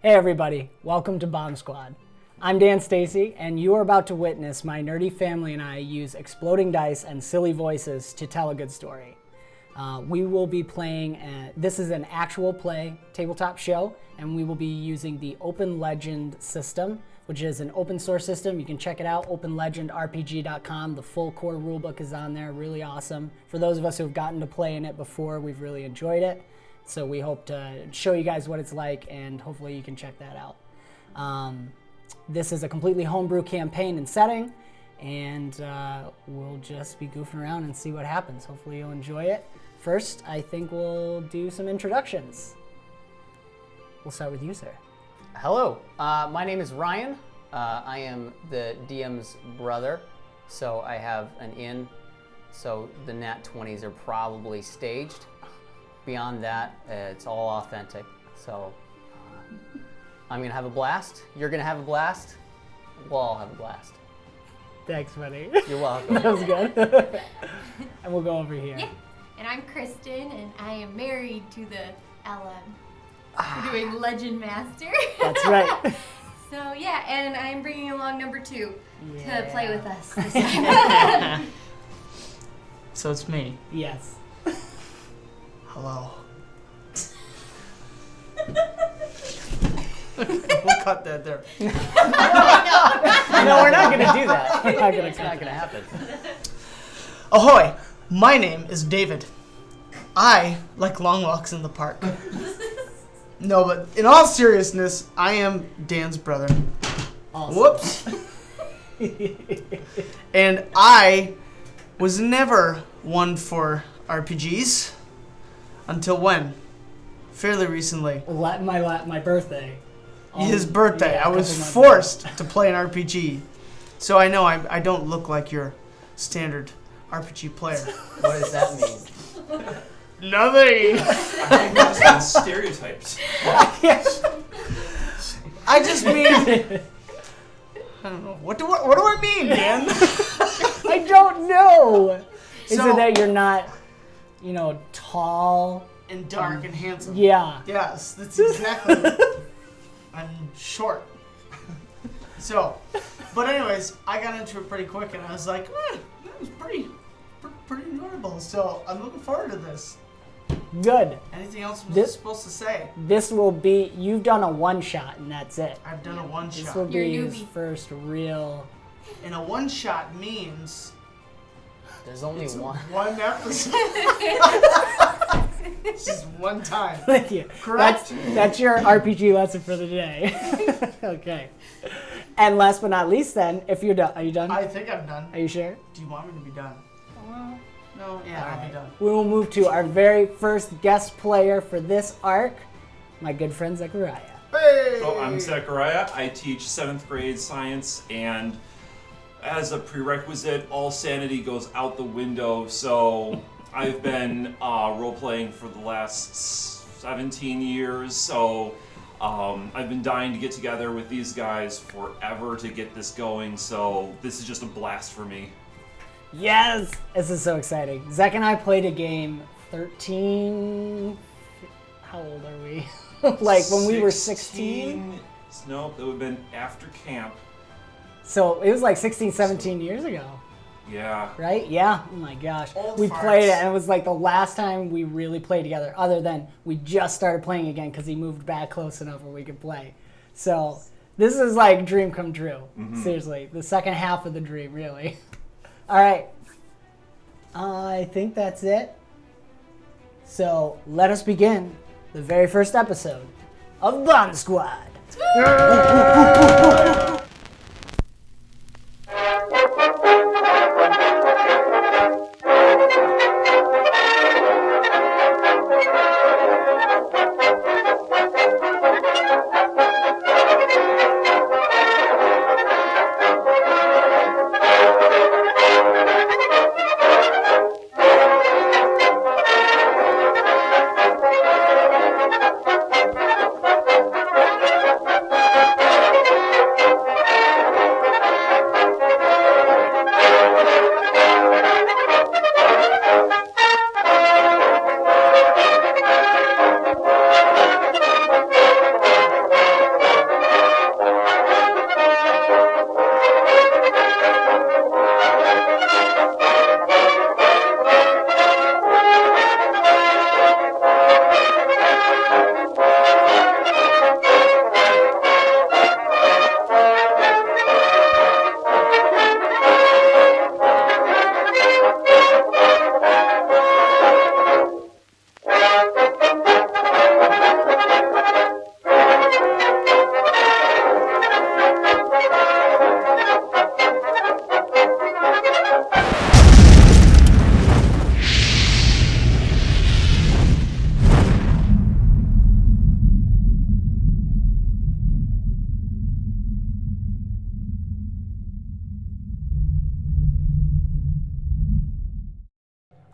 Hey everybody, welcome to BombSquad. I'm Dan Stacy, and you are about to witness my nerdy family and I use exploding dice and silly voices to tell a good story. We will be playing, this is an actual play tabletop show, and we will be using the Open Legend system, which is an open source system. You can check it out, openlegendrpg.com. The full core rulebook is on there, really awesome. For those of us who have gotten to play in it before, we've really enjoyed it. So we hope to show you guys what it's like, and hopefully you can check that out. This is a completely homebrew campaign and setting, and we'll just be goofing around and see what happens. Hopefully you'll enjoy it. First, I think we'll do some introductions. We'll start with you, sir. Hello, my name is Ryan. I am the DM's brother, so I have an inn, so the nat 20s are probably staged. Beyond that, it's all authentic. So I'm gonna have a blast. You're gonna have a blast. We'll all have a blast. Thanks, buddy. You're welcome. That was good. And we'll go over here. Yeah, and I'm Kristen, and I am married to the LM. We're doing Legend Master. That's right. So yeah, and I'm bringing along number 2 Yeah. to play with us this time. So it's me. Yes. Hello. We'll cut that there. No, we're not gonna do that. It's not gonna happen. Ahoy! My name is David. I like long walks in the park. No, but in all seriousness, I am Dan's brother. Awesome. Whoops. And I was never one for RPGs. Until when? Fairly recently. My birthday. His birthday. Yeah, I was couple months forced to play an RPG. So I know I don't look like your standard RPG player. What does that mean? Nothing. I think we've just been stereotyped. I just mean... I don't know. What do I mean, Dan? I don't know. Is So- it that you're not, tall? And dark and handsome. Yeah. Yes, that's exactly it. I'm short. So, but anyways, I got into it pretty quick, and I was like, that was pretty enjoyable. So I'm looking forward to this. Good. Anything else I'm This- supposed to say? This will be, you've done a one-shot, and that's it. I've done a This one-shot. will You're a be his newbie. first real... And a one-shot means There's only it's one. one episode. Just one time. Thank you. Correct. That's your RPG lesson for the day. Okay. And last but not least then, if you're done, are you done? I think I'm done. Are you sure? Do you want me to be done? No, yeah, I'll be done. We will move to our very first guest player for this arc, my good friend Zechariah. Hey! So I'm Zechariah. I teach 7th grade science, and as a prerequisite, all sanity goes out the window. So I've been role-playing for the last 17 years. So I've been dying to get together with these guys forever to get this going. So this is just a blast for me. Yes! This is so exciting. Zach and I played a game 13... How old are we? Like when we were 16? No, that would have been after camp. So it was like 16, 17 years ago. Yeah. Right? Yeah. Oh my gosh. Old We farts. played it, and it was like the last time we really played together, other than we just started playing again because he moved back close enough where we could play. So this is like a dream come true. Seriously. The second half of the dream, really. All right. I think that's it. So let us begin the very first episode of BombSquad.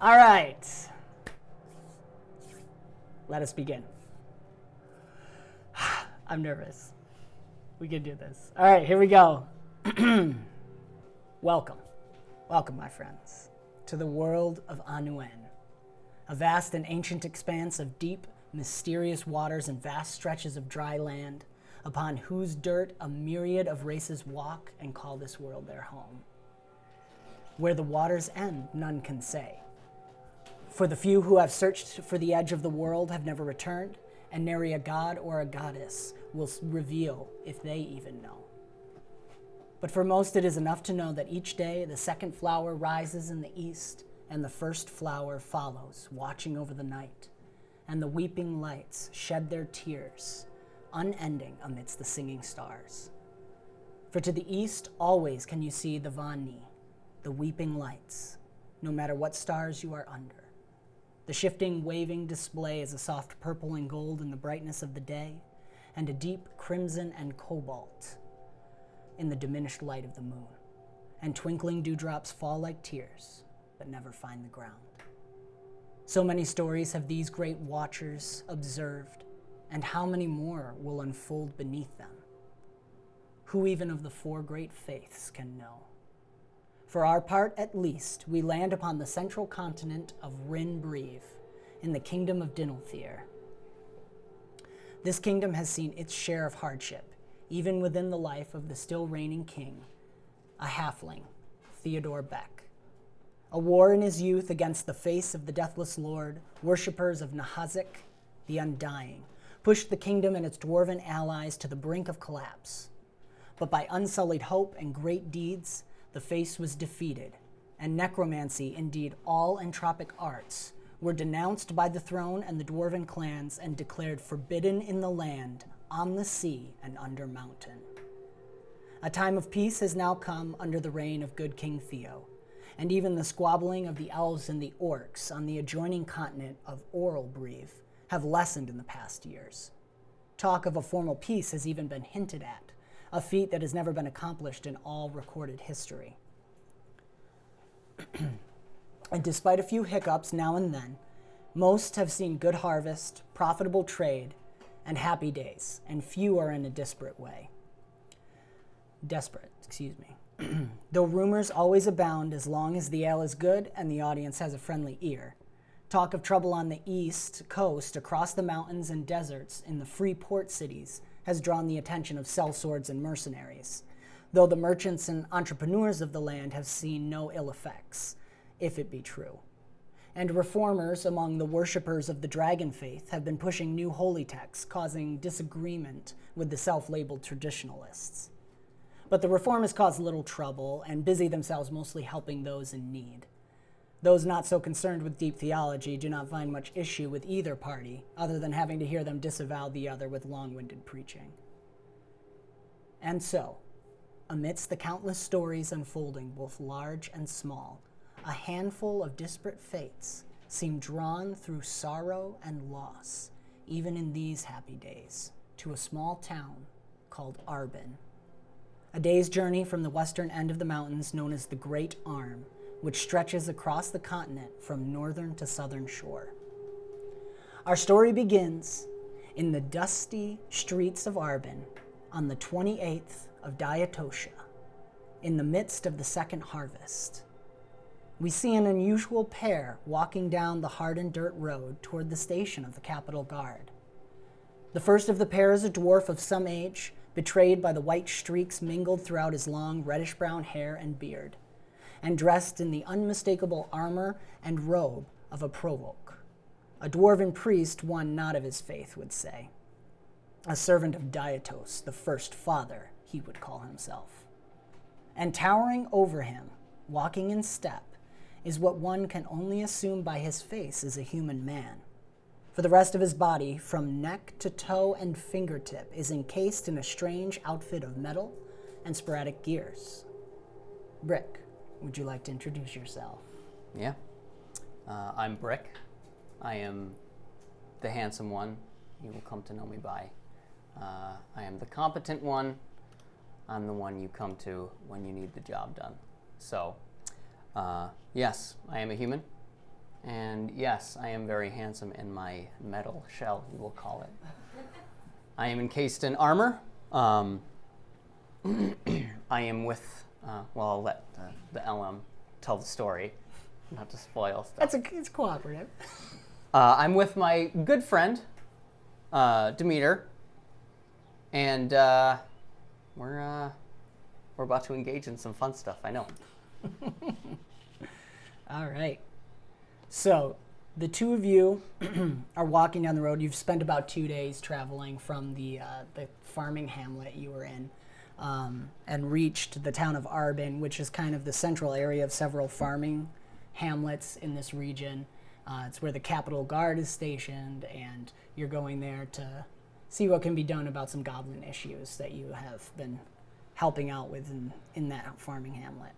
All right. Let us begin. I'm nervous. We can do this. All right, here we go. Welcome. Welcome, my friends, to the world of Anuen, a vast and ancient expanse of deep, mysterious waters and vast stretches of dry land, upon whose dirt a myriad of races walk and call this world their home. Where the waters end, none can say. For the few who have searched for the edge of the world have never returned, and nary a god or a goddess will reveal if they even know. But for most it is enough to know that each day the second flower rises in the east, and the first flower follows, watching over the night, and the weeping lights shed their tears, unending amidst the singing stars. For to the east always can you see the Vani, the weeping lights, no matter what stars you are under. The shifting, waving display is a soft purple and gold in the brightness of the day, and a deep crimson and cobalt in the diminished light of the moon. And twinkling dewdrops fall like tears, but never find the ground. So many stories have these great watchers observed, and how many more will unfold beneath them? Who even of the four great faiths can know? For our part, at least, we land upon the central continent of Rin Breve, in the kingdom of Dinalthir. This kingdom has seen its share of hardship, even within the life of the still reigning king, a halfling, Theodore Beck. A war in his youth against the face of the deathless lord, worshippers of Nahazek, the Undying, pushed the kingdom and its dwarven allies to the brink of collapse. But by unsullied hope and great deeds, the face was defeated, and necromancy, indeed all entropic arts, were denounced by the throne and the dwarven clans and declared forbidden in the land, on the sea, and under mountain. A time of peace has now come under the reign of good King Theo, and even the squabbling of the elves and the orcs on the adjoining continent of Oral Breve have lessened in the past years. Talk of a formal peace has even been hinted at, a feat that has never been accomplished in all recorded history. And despite a few hiccups now and then, most have seen good harvest, profitable trade, and happy days, and few are in a desperate, Though rumors always abound as long as the ale is good and the audience has a friendly ear. Talk of trouble on the east coast, across the mountains and deserts in the free port cities, has drawn the attention of sellswords and mercenaries, though the merchants and entrepreneurs of the land have seen no ill effects, if it be true. And reformers among the worshippers of the dragon faith have been pushing new holy texts, causing disagreement with the self-labeled traditionalists. But the reformers cause little trouble and busy themselves mostly helping those in need. Those not so concerned with deep theology do not find much issue with either party, other than having to hear them disavow the other with long-winded preaching. And so, amidst the countless stories unfolding, both large and small, a handful of disparate fates seem drawn through sorrow and loss, even in these happy days, to a small town called Arben. A day's journey from the western end of the mountains known as the Great Arm, which stretches across the continent from northern to southern shore. Our story begins in the dusty streets of Arben on the 28th of Diatosha, in the midst of the second harvest. We see an unusual pair walking down the hardened dirt road toward the station of the Capital Guard. The first of the pair is a dwarf of some age, betrayed by the white streaks mingled throughout his long reddish-brown hair and beard, and dressed in the unmistakable armor and robe of a provoke. A dwarven priest, one not of his faith, would say. A servant of Dietos, the first father, he would call himself. And towering over him, walking in step, is what one can only assume by his face is a human man. For the rest of his body, from neck to toe and fingertip, is encased in a strange outfit of metal and sporadic gears. Brick, would you like to introduce yourself? Yeah. I'm Brick. I am the handsome one you will come to know me by. I am the competent one. I'm the one you come to when you need the job done. So, yes, I am a human. And yes, I am very handsome in my metal shell, you will call it. I am encased in armor. I am with, well, I'll let the LM tell the story, not to spoil stuff. It's cooperative. I'm with my good friend, Dimitur, and we're about to engage in some fun stuff, I know. All right. So the two of you are walking down the road. You've spent about 2 days traveling from the farming hamlet you were in, and reached the town of Arben, which is kind of the central area of several farming hamlets in this region. It's where the capital guard is stationed, and you're going there to see what can be done about some goblin issues that you have been helping out with in that farming hamlet.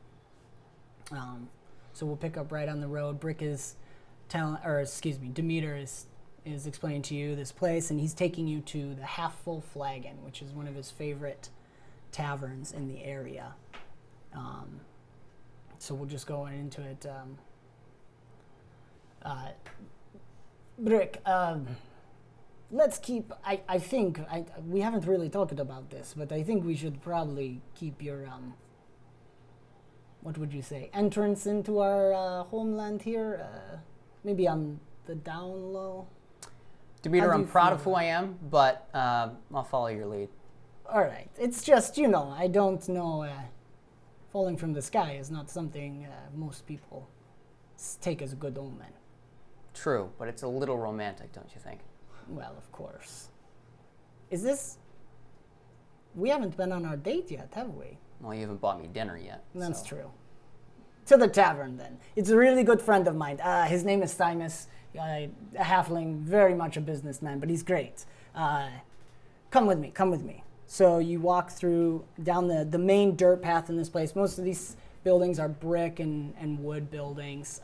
So we'll pick up right on the road. Dimitur is explaining to you this place, and he's taking you to the Half Full Flagon, which is one of his favorite taverns in the area. So we'll just go into it. Brick, let's keep, I think, we haven't really talked about this, but I think we should probably keep your, what would you say, entrance into our homeland here, maybe on the down low? Dimitur, I'm proud of who I am, but I'll follow your lead. All right. It's just, I don't know, falling from the sky is not something most people take as a good omen. True, but it's a little romantic, don't you think? Well, of course. We haven't been on our date yet, have we? Well, you haven't bought me dinner yet. That's so. true. To the tavern, then. It's a really good friend of mine. His name is Thymus, a halfling, very much a businessman, but he's great. Come with me. So you walk down the main dirt path in this place. Most of these buildings are brick and wood buildings.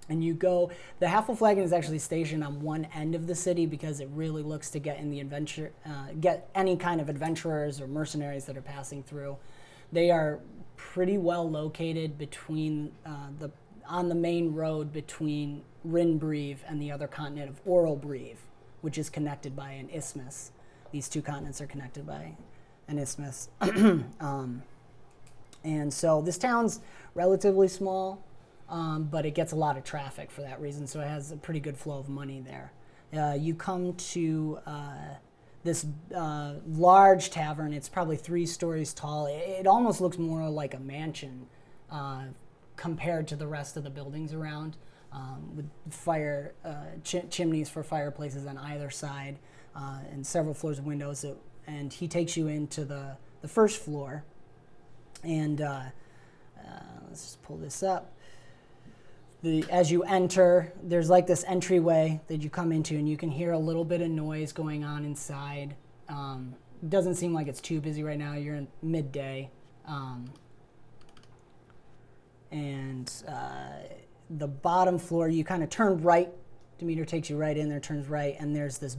And you go, the Half Full Flagon is actually stationed on one end of the city because it really looks to get in the adventure, get any kind of adventurers or mercenaries that are passing through. They are pretty well located between on the main road between Rinbreve and the other continent of Oralbreve, which is connected by an isthmus. These two continents are connected by an isthmus. And so this town's relatively small. But it gets a lot of traffic for that reason, so it has a pretty good flow of money there. You come to this large tavern. It's probably 3 stories tall. It almost looks more like a mansion compared to the rest of the buildings around, with chimneys for fireplaces on either side, and several floors of windows. And he takes you into the first floor. And let's just pull this up. As you enter, there's like this entryway that you come into, and you can hear a little bit of noise going on inside. It doesn't seem like it's too busy right now. You're in midday. And the bottom floor, you kind of turn right. Dimitur takes you right in there, turns right, and there's this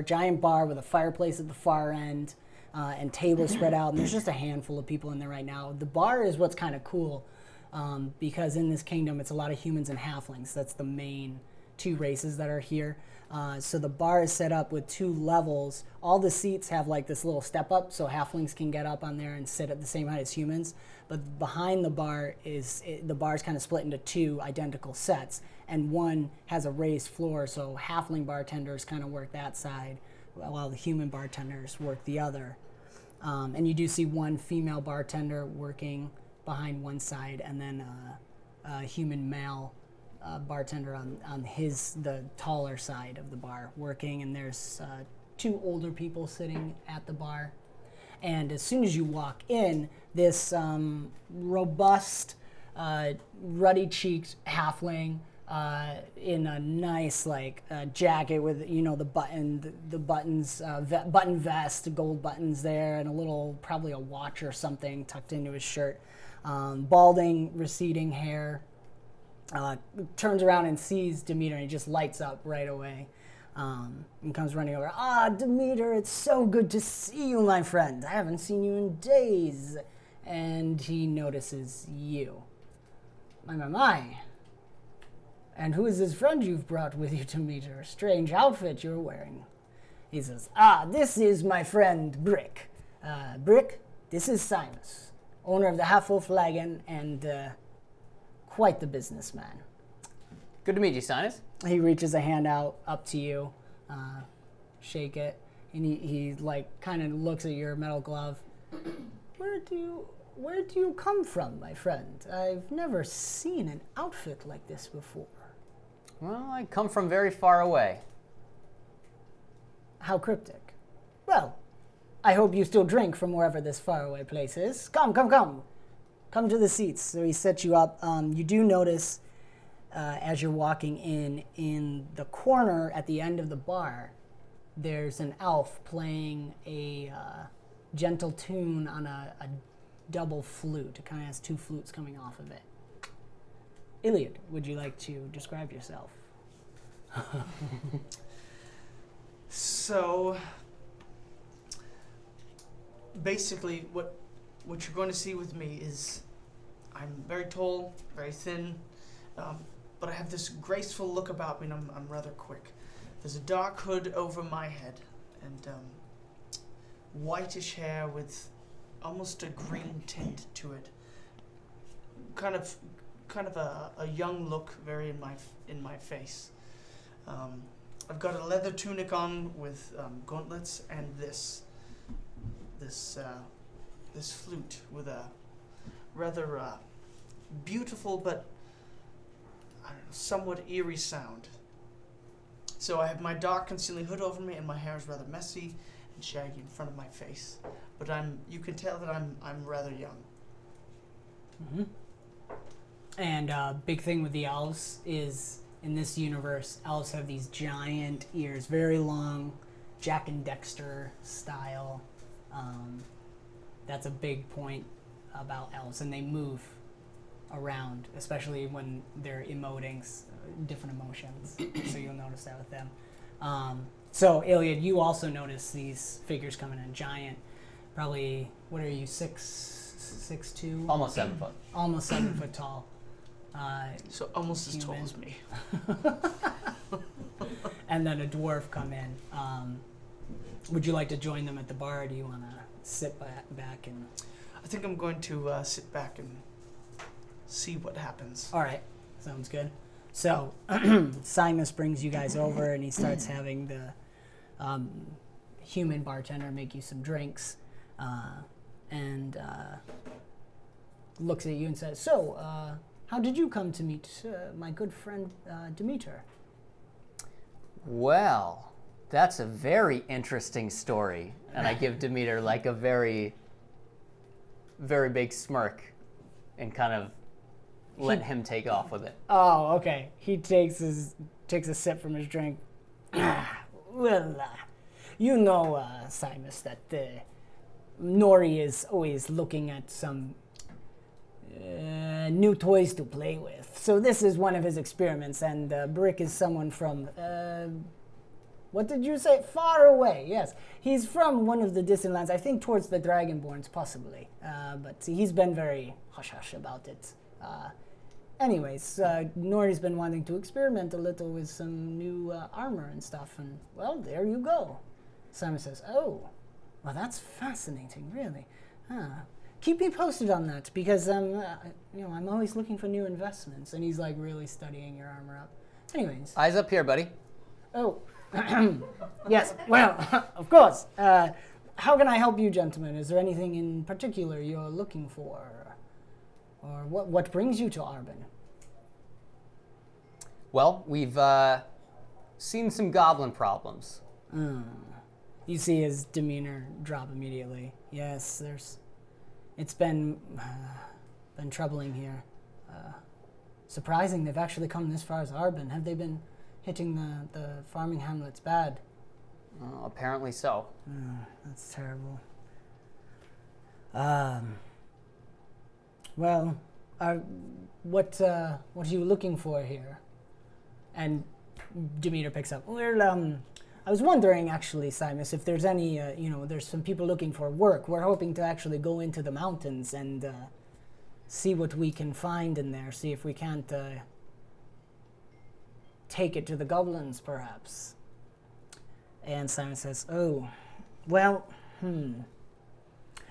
giant bar with a fireplace at the far end, and tables spread out, and there's just a handful of people in there right now. The bar is what's kind of cool. Because in this kingdom, it's a lot of humans and halflings. That's the main 2 races that are here. So the bar is set up with 2 levels. All the seats have like this little step up, so halflings can get up on there and sit at the same height as humans. But behind the bar the bar is kind of split into 2 identical sets, and one has a raised floor, so halfling bartenders kind of work that side, while the human bartenders work the other. And you do see one female bartender working behind one side, and then a human male bartender on the taller side of the bar working, and there's 2 older people sitting at the bar. And as soon as you walk in, this robust, ruddy-cheeked halfling in a nice jacket with the buttons, button vest, gold buttons there, and probably a watch or something tucked into his shirt. Balding, receding hair, turns around and sees Dimitur, and he just lights up right away, and comes running over. Dimitur, it's so good to see you, my friend. I haven't seen you in days. And he notices you. My. And who is this friend you've brought with you to meet her? Strange outfit you're wearing. He says, this is my friend Brick. Brick, this is Simus, owner of the Half Full Flagon and quite the businessman. Good to meet you, Sinus. He reaches a hand out up to you, shake it, and he like kind of looks at your metal glove. Where do you come from, my friend? I've never seen an outfit like this before. Well, I come from very far away. How cryptic. Well, I hope you still drink from wherever this faraway place is. Come. Come to the seats. So he sets you up. You do notice as you're walking in the corner at the end of the bar, there's an elf playing a gentle tune on a double flute. It kind of has two flutes coming off of it. Ilyad, would you like to describe yourself? So, basically, what you're going to see with me is I'm very tall, very thin, but I have this graceful look about me, and I'm rather quick. There's a dark hood over my head, and whitish hair with almost a green tint to it. Kind of a young look, very in my face. I've got a leather tunic on with gauntlets and this flute with a rather beautiful but I don't know, somewhat eerie sound. So I have my dark concealing hood over me, and my hair is rather messy and shaggy in front of my face. But you can tell that I'm rather young. Mm-hmm. And big thing with the elves is, in this universe, elves have these giant ears, very long, Jack and Dexter style. That's a big point about elves, and they move around, especially when they're emoting different emotions. So you'll notice that with them. So Ilyad, you also notice these figures coming in, giant, probably, what are you, 6'2"? Almost 7 foot. Almost 7 foot tall. So almost as tall human. as me. And then a dwarf come in. Would you like to join them at the bar, or do you want to sit back and... I think I'm going to sit back and see what happens. All right, sounds good. So Simus brings you guys over, and he starts having the human bartender make you some drinks, and looks at you and says, "So, how did you come to meet my good friend Dimitur?" Well, that's a very interesting story. And I give Dimitur like a very, very big smirk and kind of let him take off with it. Oh, okay. He takes a sip from his drink. Well, you know, Simus, that Nori is always looking at some new toys to play with. So this is one of his experiments, and Brick is someone from, what did you say? Far away, yes. He's from one of the distant lands, I think towards the Dragonborns, possibly. But he's been very hush-hush about it. Anyways, Nori's been wanting to experiment a little with some new armor and stuff, and, well, there you go. Simon says, "Oh, well, that's fascinating, really. Keep me posted on that, because I'm always looking for new investments." And he's like really studying your armor up. Anyways. Eyes up here, buddy. Oh, yes. Well, of course. How can I help you, gentlemen? Is there anything in particular you're looking for, or what brings you to Arben? Well, we've seen some goblin problems. You see his demeanor drop immediately. Yes, it's been troubling here. Surprising they've actually come this far as Arben. Have they been hitting the farming hamlets bad? Apparently so. That's terrible. Well, what are you looking for here? And Dimitur picks up. Well, I was wondering, actually, Simus, if there's any, there's some people looking for work. We're hoping to actually go into the mountains and see what we can find in there, see if we can't take it to the goblins, perhaps. And Simon says, oh, well,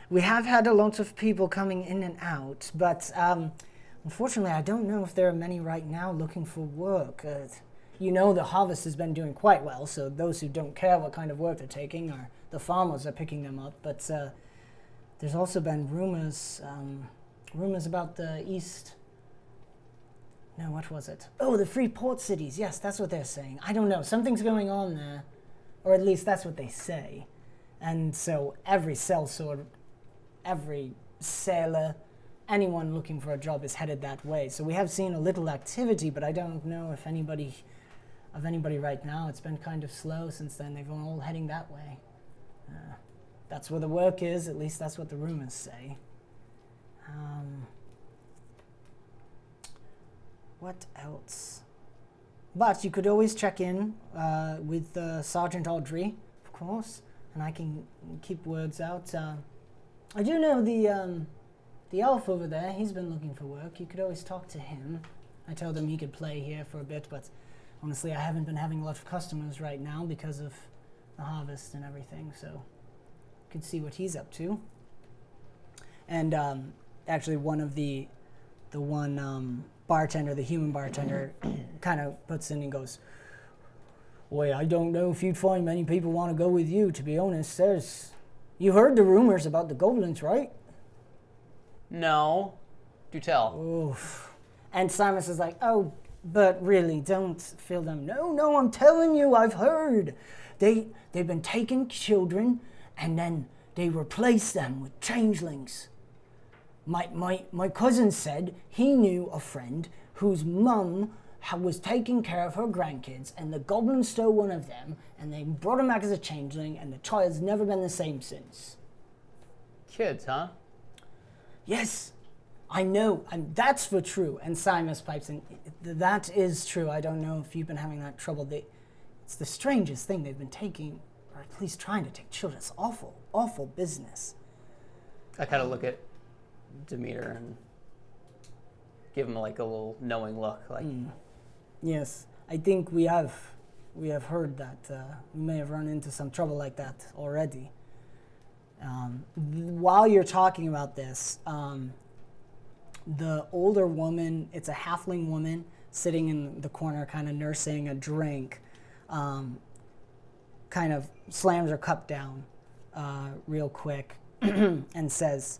we have had a lot of people coming in and out, but unfortunately, I don't know if there are many right now looking for work. The harvest has been doing quite well, so those who don't care what kind of work they're taking, or the farmers are picking them up. But there's also been rumors about the east. No, what was it? Oh, the free port cities. Yes, that's what they're saying. I don't know. Something's going on there, or at least that's what they say. And so every sellsword, every sailor, anyone looking for a job is headed that way. So we have seen a little activity, but I don't know if anybody right now. It's been kind of slow since then. They've all heading that way. That's where the work is. At least that's what the rumors say. What else? But you could always check in with Sergeant Audrey, of course, and I can keep words out. I do know the elf over there. He's been looking for work. You could always talk to him. I told him he could play here for a bit, but honestly, I haven't been having a lot of customers right now because of the harvest and everything, so you could see what he's up to. And actually, the bartender, the human bartender, kind of puts in and goes, "Boy, I don't know if you'd find many people want to go with you, to be honest. You heard the rumors about the goblins, right?" No. Do tell. Oof. And Simus is like, "Oh, but really, don't feel them." No, I'm telling you, I've heard. They've been taking children, and then they replace them with changelings. My cousin said he knew a friend whose mum was taking care of her grandkids, and the goblins stole one of them, and they brought him back as a changeling, and the child's never been the same since. Kids, huh? Yes, I know, and that's for true. And Simus pipes in, that is true. I don't know if you've been having that trouble. It's the strangest thing. They've been taking, or at least trying to take children. It's awful, awful business. I kind of look at Dimitur and give him like a little knowing look. Like, Yes, I think we have heard that we may have run into some trouble like that already. While you're talking about this, the older woman, it's a halfling woman sitting in the corner kind of nursing a drink, kind of slams her cup down real quick and says,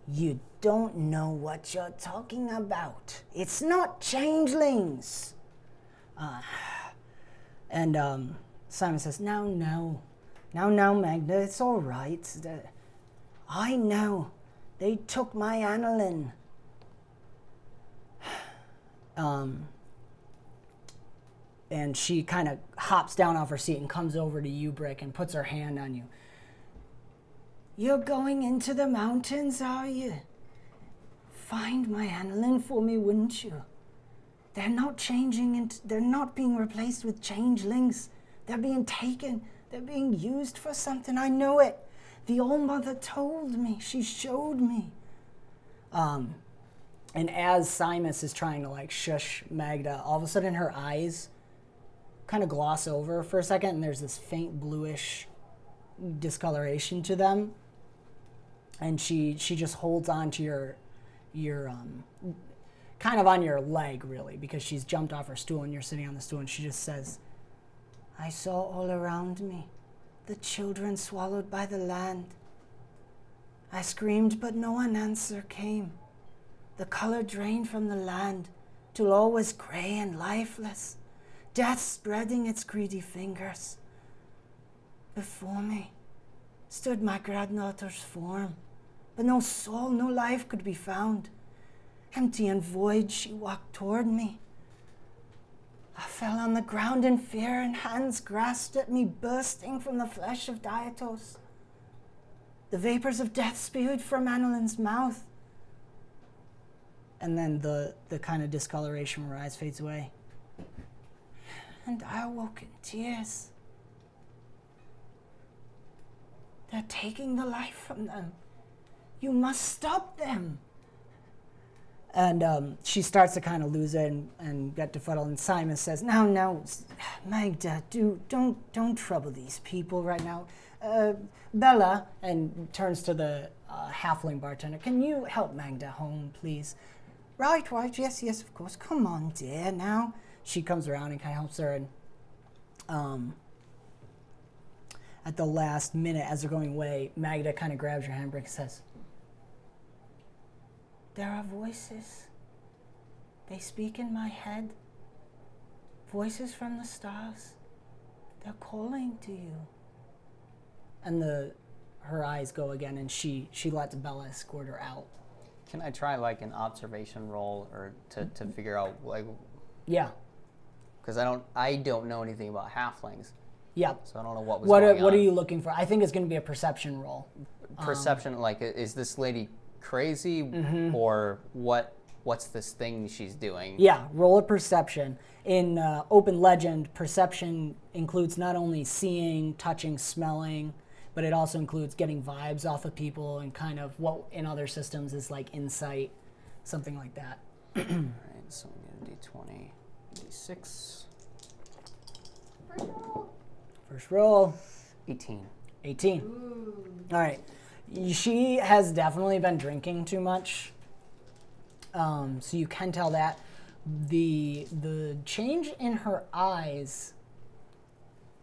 "You don't know what you're talking about. It's not changelings." And Simon says, No, Magda, it's all right. I know. They took my Annalyn. And she kind of hops down off her seat and comes over to you, Brick, and puts her hand on you. "You're going into the mountains, are you? Find my Annalyn for me, wouldn't you? They're not changing, they're not being replaced with changelings. They're being taken. They're being used for something. I know it. The old mother told me. She showed me." And as Simus is trying to like shush Magda, all of a sudden her eyes kind of gloss over for a second, and there's this faint bluish discoloration to them. And she just holds on to your kind of on your leg, really, because she's jumped off her stool and you're sitting on the stool, and she just says, "I saw all around me the children swallowed by the land. I screamed, but no one answer came. The color drained from the land till all was gray and lifeless, death spreading its greedy fingers. Before me stood my granddaughter's form, but no soul, no life could be found. Empty and void, she walked toward me. I fell on the ground in fear, and hands grasped at me, bursting from the flesh of Diatos. The vapors of death spewed from Annalyn's mouth." And then the kind of discoloration from her eyes fades away. "And I awoke in tears. They're taking the life from them. You must stop them." And she starts to kind of lose it and get befuddled. And Simon says, "No, Magda, don't trouble these people right now. Bella," and turns to the halfling bartender. "Can you help Magda home, please?" Right, yes, of course. Come on, dear. Now she comes around and kind of helps her. And at the last minute, as they're going away, Magda kind of grabs her handbrake and says, "There are voices. They speak in my head. Voices from the stars. They're calling to you." And her eyes go again, and she lets Bella escort her out. Can I try like an observation roll or to figure out like? Yeah. Because I don't know anything about halflings. Yeah. So I don't know what was going on. What are you looking for? I think it's going to be a perception roll. Perception, like, is this lady crazy or what's this thing she's doing? Yeah, roll a perception. In Open Legend, perception includes not only seeing, touching, smelling, but it also includes getting vibes off of people and kind of what in other systems is like insight, something like that. All right, so we need a d20, d6. First roll. 18. 18. Ooh. All right. She has definitely been drinking too much. So you can tell that. The change in her eyes,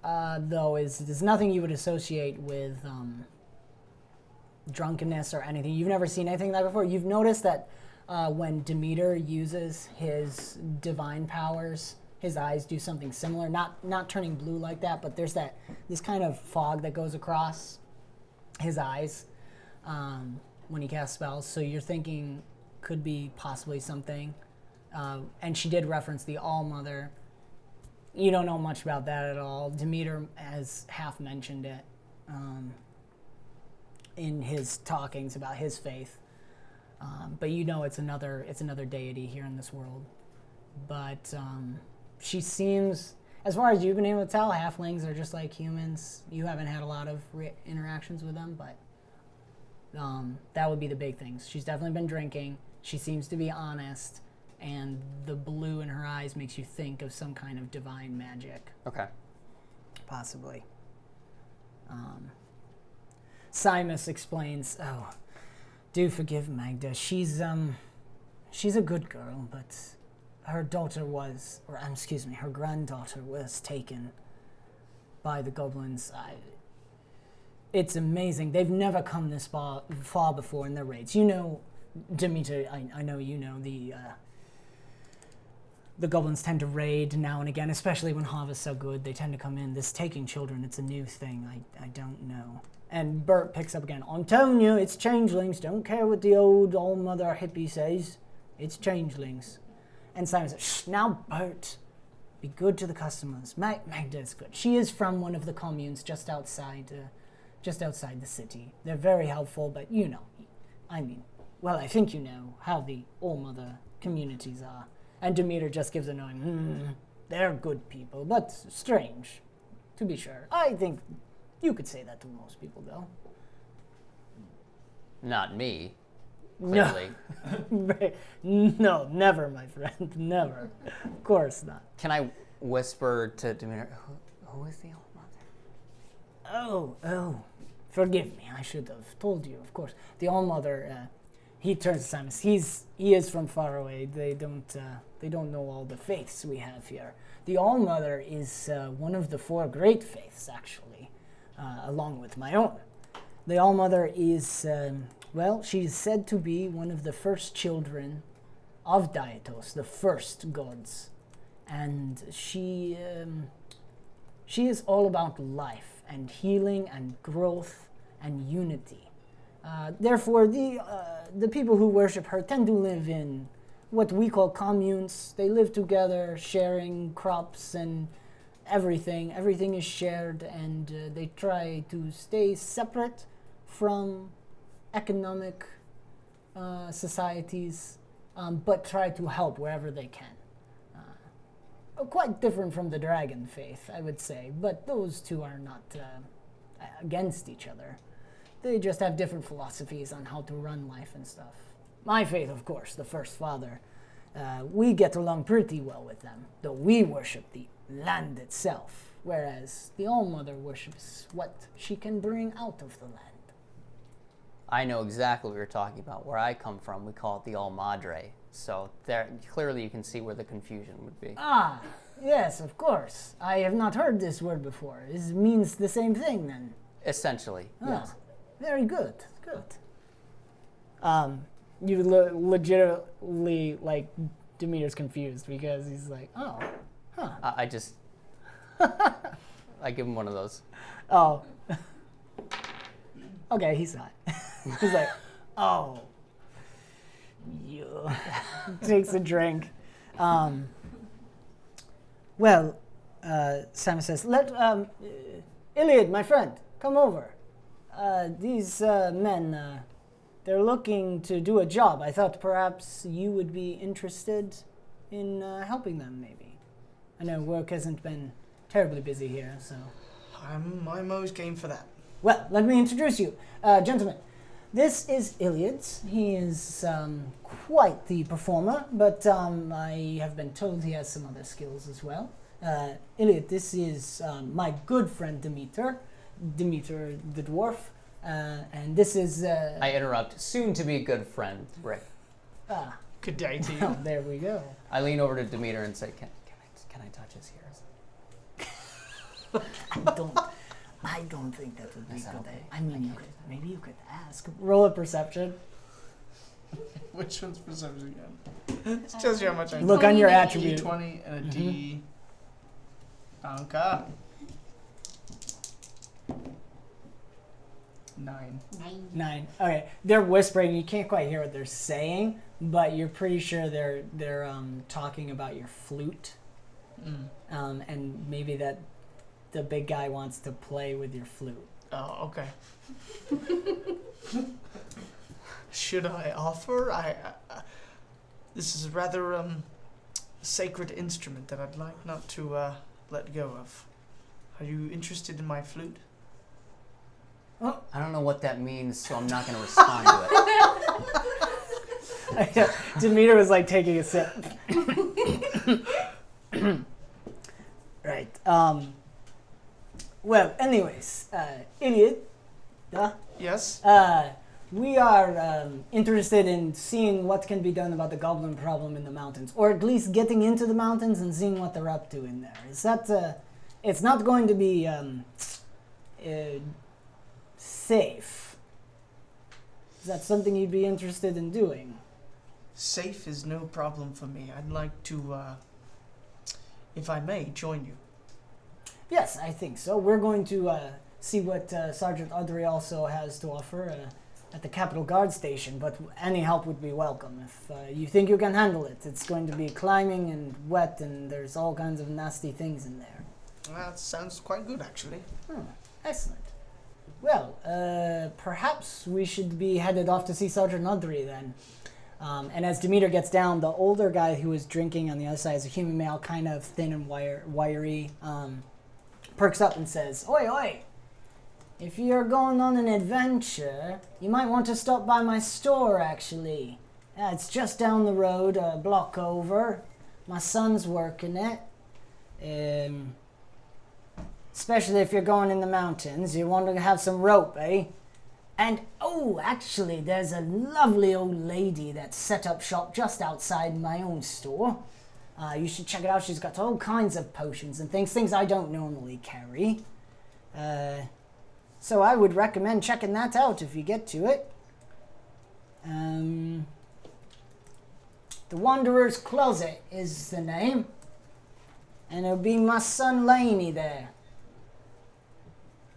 though, is nothing you would associate with drunkenness or anything. You've never seen anything like that before. You've noticed that when Dimitur uses his divine powers, his eyes do something similar. Not turning blue like that, but there's this kind of fog that goes across his eyes when he casts spells. So you're thinking could be possibly something. And she did reference the All-Mother. You don't know much about that at all. Dimitur has half mentioned it in his talkings about his faith. But you know it's another deity here in this world. But she seems, as far as you've been able to tell, halflings are just like humans. You haven't had a lot of interactions with them, but that would be the big things. She's definitely been drinking. She seems to be honest, and the blue in her eyes makes you think of some kind of divine magic. Okay. Possibly. Simus explains, "Oh, do forgive Magda. She's a good girl, but her daughter was, her granddaughter was taken by the goblins. It's amazing. They've never come this far before in their raids. You know, Dimitur, I know you know the goblins tend to raid now and again, especially when harvest's so good. They tend to come in. This taking children, it's a new thing. I don't know." And Bert picks up again. "I'm telling you, it's changelings. Don't care what the old all-mother hippie says. It's changelings." And Simon says, "Shh, now Bert, be good to the customers. Magda is good. She is from one of the communes just outside the city. They're very helpful, but you know, I think you know how the all-mother communities are." And Dimitur just gives a knowing, "They're good people, but strange, to be sure. I think you could say that to most people, though." Not me, clearly. No, never, my friend, never. Of course not. Can I whisper to Dimitur, who is the All-Mother? Oh, forgive me. I should have told you, of course. The All-Mother, he turns to Simon. He is from far away. They don't know all the faiths we have here. The All-Mother is one of the 4 great faiths, actually, along with my own. The All-Mother is, she's said to be one of the first children of Dietos, the first gods. And she is all about life and healing and growth and unity. Therefore, the people who worship her tend to live in what we call communes. They live together, sharing crops and everything. Everything is shared, and they try to stay separate from economic societies, but try to help wherever they can. Quite different from the dragon faith, I would say, but those two are not against each other. They just have different philosophies on how to run life and stuff. My faith, of course, the First Father. We get along pretty well with them, though we worship the land itself, whereas the All-Mother worships what she can bring out of the land. I know exactly what you're talking about. Where I come from, we call it the All Madre. So there, clearly you can see where the confusion would be. Ah, yes, of course. I have not heard this word before. It means the same thing, then. Essentially, yes. Very good, good. You legitimately, like, Dimitur's confused because he's like, oh, huh. I just, I give him one of those. Oh. Okay, he saw it. He's like, oh. Yeah. Takes a drink. Well, Sam says, Ilyad, my friend, come over. These men, they're looking to do a job. I thought perhaps you would be interested in helping them, maybe. I know work hasn't been terribly busy here, so... I'm always game for that. Well, let me introduce you. Gentlemen, this is Ilyad. He is quite the performer, but I have been told he has some other skills as well. Ilyad, this is my good friend Dimitur the dwarf, and this is... I interrupt. Soon to be good friend, Rick. Good day to you. Oh, there we go. I lean over to Dimitur and say, can I touch his ears? I don't think that would be Is that good. okay? I mean, maybe you could ask. Roll a perception. Which one's perception again? It tells you how much I Look on your D20. attribute. D20 and a D. Okay. 9. 9. Okay, they're whispering. You can't quite hear what they're saying, but you're pretty sure they're talking about your flute, and maybe that the big guy wants to play with your flute. Oh, okay. Should I offer? This is a rather sacred instrument that I'd like not to let go of. Are you interested in my flute? I don't know what that means, so I'm not going to respond to it. Dimitur was like taking a sip. Right. Well, anyways, Ilyad, Yes. we are interested in seeing what can be done about the goblin problem in the mountains, or at least getting into the mountains and seeing what they're up to in there. Is that? It's not going to be safe. Is that something you'd be interested in doing? Safe is no problem for me. I'd like to, if I may, join you. Yes, I think so. We're going to see what Sergeant Audrey also has to offer at the Capitol Guard Station, but any help would be welcome if you think you can handle it. It's going to be climbing and wet, and there's all kinds of nasty things in there. That sounds quite good, actually. Excellent. Well, perhaps we should be headed off to see Sergeant Audrey then. And as Dimitur gets down, the older guy who was drinking on the other side is a human male, kind of thin and wiry, perks up and says, "Oi, oi! If you're going on an adventure, you might want to stop by my store, actually. It's just down the road, a block over. My son's working it. Especially if you're going in the mountains, you want to have some rope, eh? And, oh, actually, there's a lovely old lady that set up shop just outside my own store. You should check it out. She's got all kinds of potions and things I don't normally carry. So I would recommend checking that out if you get to it. The Wanderer's Closet is the name. And it'll be my son Laney there.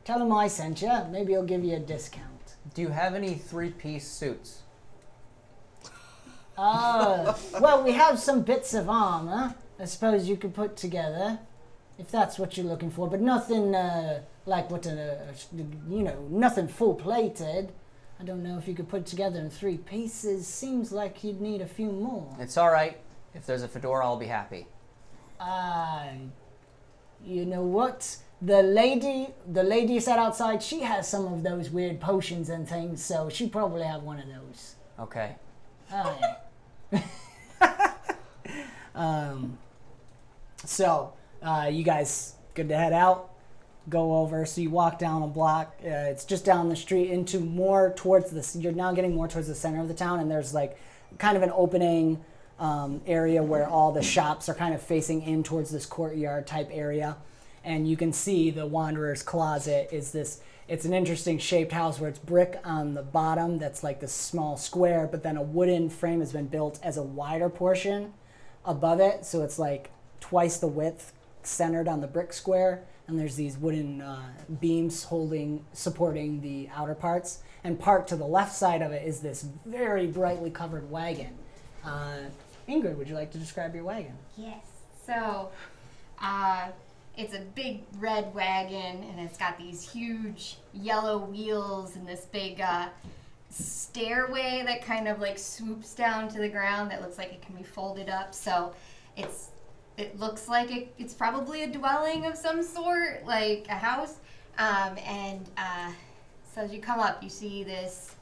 Tell him I sent you. Maybe he'll give you a discount. Do you have any 3-piece suits? Well, we have some bits of armor. I suppose you could put together, if that's what you're looking for. But nothing like what nothing full-plated. I don't know if you could put it together in 3 pieces. Seems like you'd need a few more. It's all right. If there's a fedora, I'll be happy. You know what? The lady sat outside. She has some of those weird potions and things, so she'd probably have one of those. Okay. Hi. You guys good to head out? Go over. So you walk down a block. It's just down the street into more towards this. You're now getting more towards the center of the town, and there's like kind of an opening area where all the shops are kind of facing in towards this courtyard type area. And you can see the Wanderer's Closet is this. It's an interesting shaped house where it's brick on the bottom that's like this small square, but then a wooden frame has been built as a wider portion above it. So it's like twice the width centered on the brick square. And there's these wooden beams supporting the outer parts. And parked to the left side of it is this very brightly covered wagon. Ingrid, would you like to describe your wagon? Yes. So, it's a big red wagon, and it's got these huge yellow wheels and this big stairway that kind of like swoops down to the ground that looks like it can be folded up. So it looks like it's probably a dwelling of some sort, like a house. So as you come up, you see this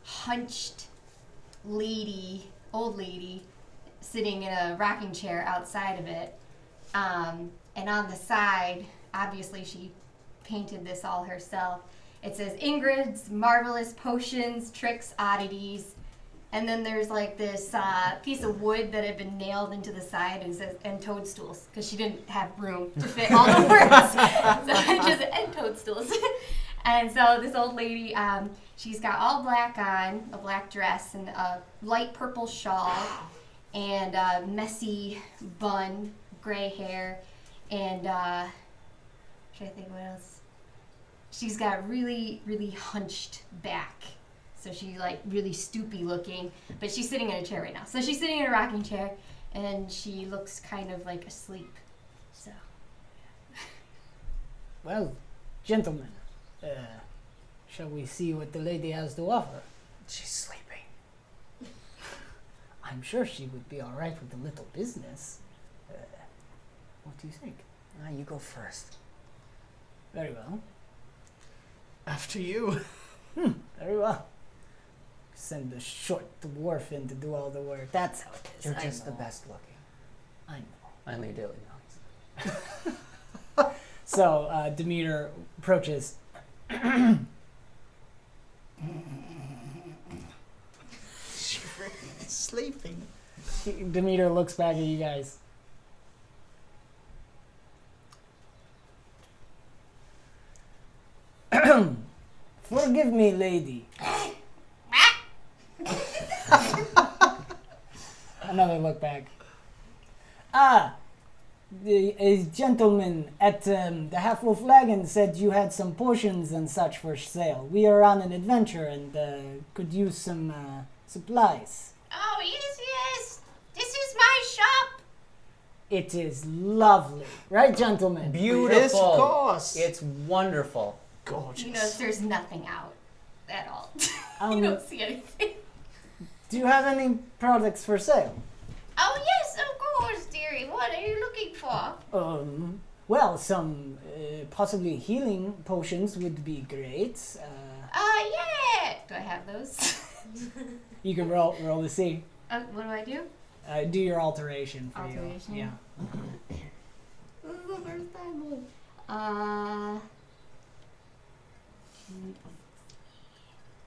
hunched old lady, sitting in a rocking chair outside of it. And on the side, obviously she painted this all herself. It says Ingrid's Marvelous Potions, Tricks, Oddities. And then there's like this piece of wood that had been nailed into the side and says, and toadstools, because she didn't have room to fit all the words. So it just, and toadstools. And so this old lady, she's got all black on, a black dress and a light purple shawl and a messy bun, gray hair. And trying to think what else. She's got really, really hunched back. So she's like really stoopy looking, but she's sitting in a chair right now. So she's sitting in a rocking chair, and she looks kind of like asleep. So. Well, gentlemen, shall we see what the lady has to offer? She's sleeping. I'm sure she would be all right with a little business. What do you think? You go first. Very well. After you. Very well. Send the short dwarf in to do all the work. That's how it is. You're I just the know. best looking. I know. I only do it now. So Dimitur approaches. She's sleeping. Dimitur looks back at you guys. Forgive me, lady. Another look back. A gentleman at the Half Full Flagon said you had some potions and such for sale. We are on an adventure and could use some supplies. Oh, yes. This is my shop. It is lovely. Right, gentlemen? Beautiful. Yes, of course. It's wonderful. Gorgeous. You know, there's nothing out at all. Um, You don't see anything. Do you have any products for sale? Oh, yes, of course, dearie. What are you looking for? Well, some possibly healing potions would be great. Yeah. Do I have those? You can roll to see. What do I do? Do your alteration for Alteration? you. Yeah. This is the first time.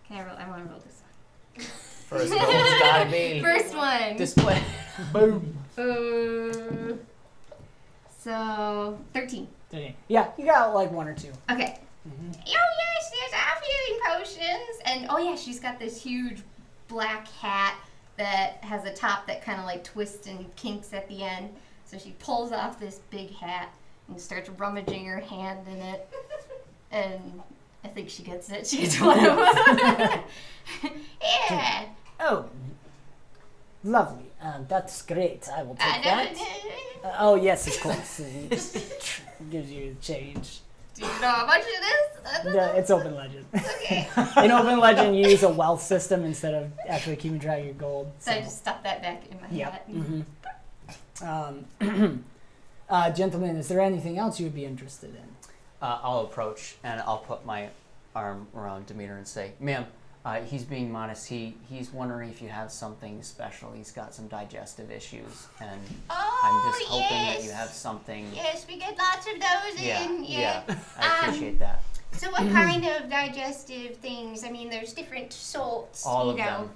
Can I roll? I want to roll this one. First one's gotta be First one. display. Boom. So 13. Yeah, you got like one or two. Okay. Oh yes, there's our healing potions, and oh yeah, she's got this huge black hat that has a top that kind of like twists and kinks at the end. So she pulls off this big hat and starts rummaging her hand in it, and I think she gets it. She gets one of them. Yeah. Oh, lovely. That's great. I will take that. Do Oh yes, of course. Gives you change. you know how much it is? It's open legend. Okay. In open legend, you use a wealth system instead of actually keeping track of your gold. So I just stuck that back in my hat. Gentlemen, is there anything else you would be interested in? I'll approach and I'll put my arm around Dimitur and say, "Ma'am, He's being modest. He's wondering if you have something special. He's got some digestive issues, and I'm just hoping that you have something. Yes, we get lots of those in. Yeah, I appreciate that. So what kind of digestive things? I mean, there's different sorts. All you of know.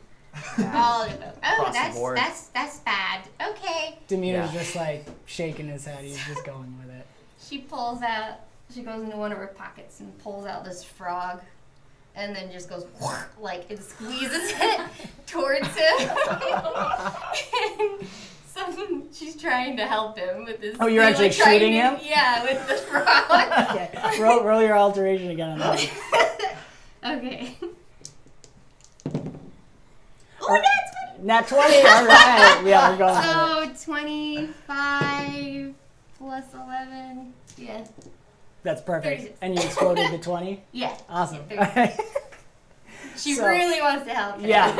them. All of them. Oh, Across the board. that's bad. Okay. Dimitur's just like shaking his head. He's just going with it. She pulls out. She goes into one of her pockets and pulls out this frog, and then just goes like it squeezes it towards him. And she's trying to help him with this. Oh, you're actually shooting him? Yeah, with the frog. Okay. Roll your alteration again on that. Okay. Oh, that's Nat 20. All right. Yeah, we're going with it. So 25 plus 11. Yeah. That's perfect. 36. And you exploded the 20? Yeah. Awesome. Yeah, she So- really wants to help him. Yeah.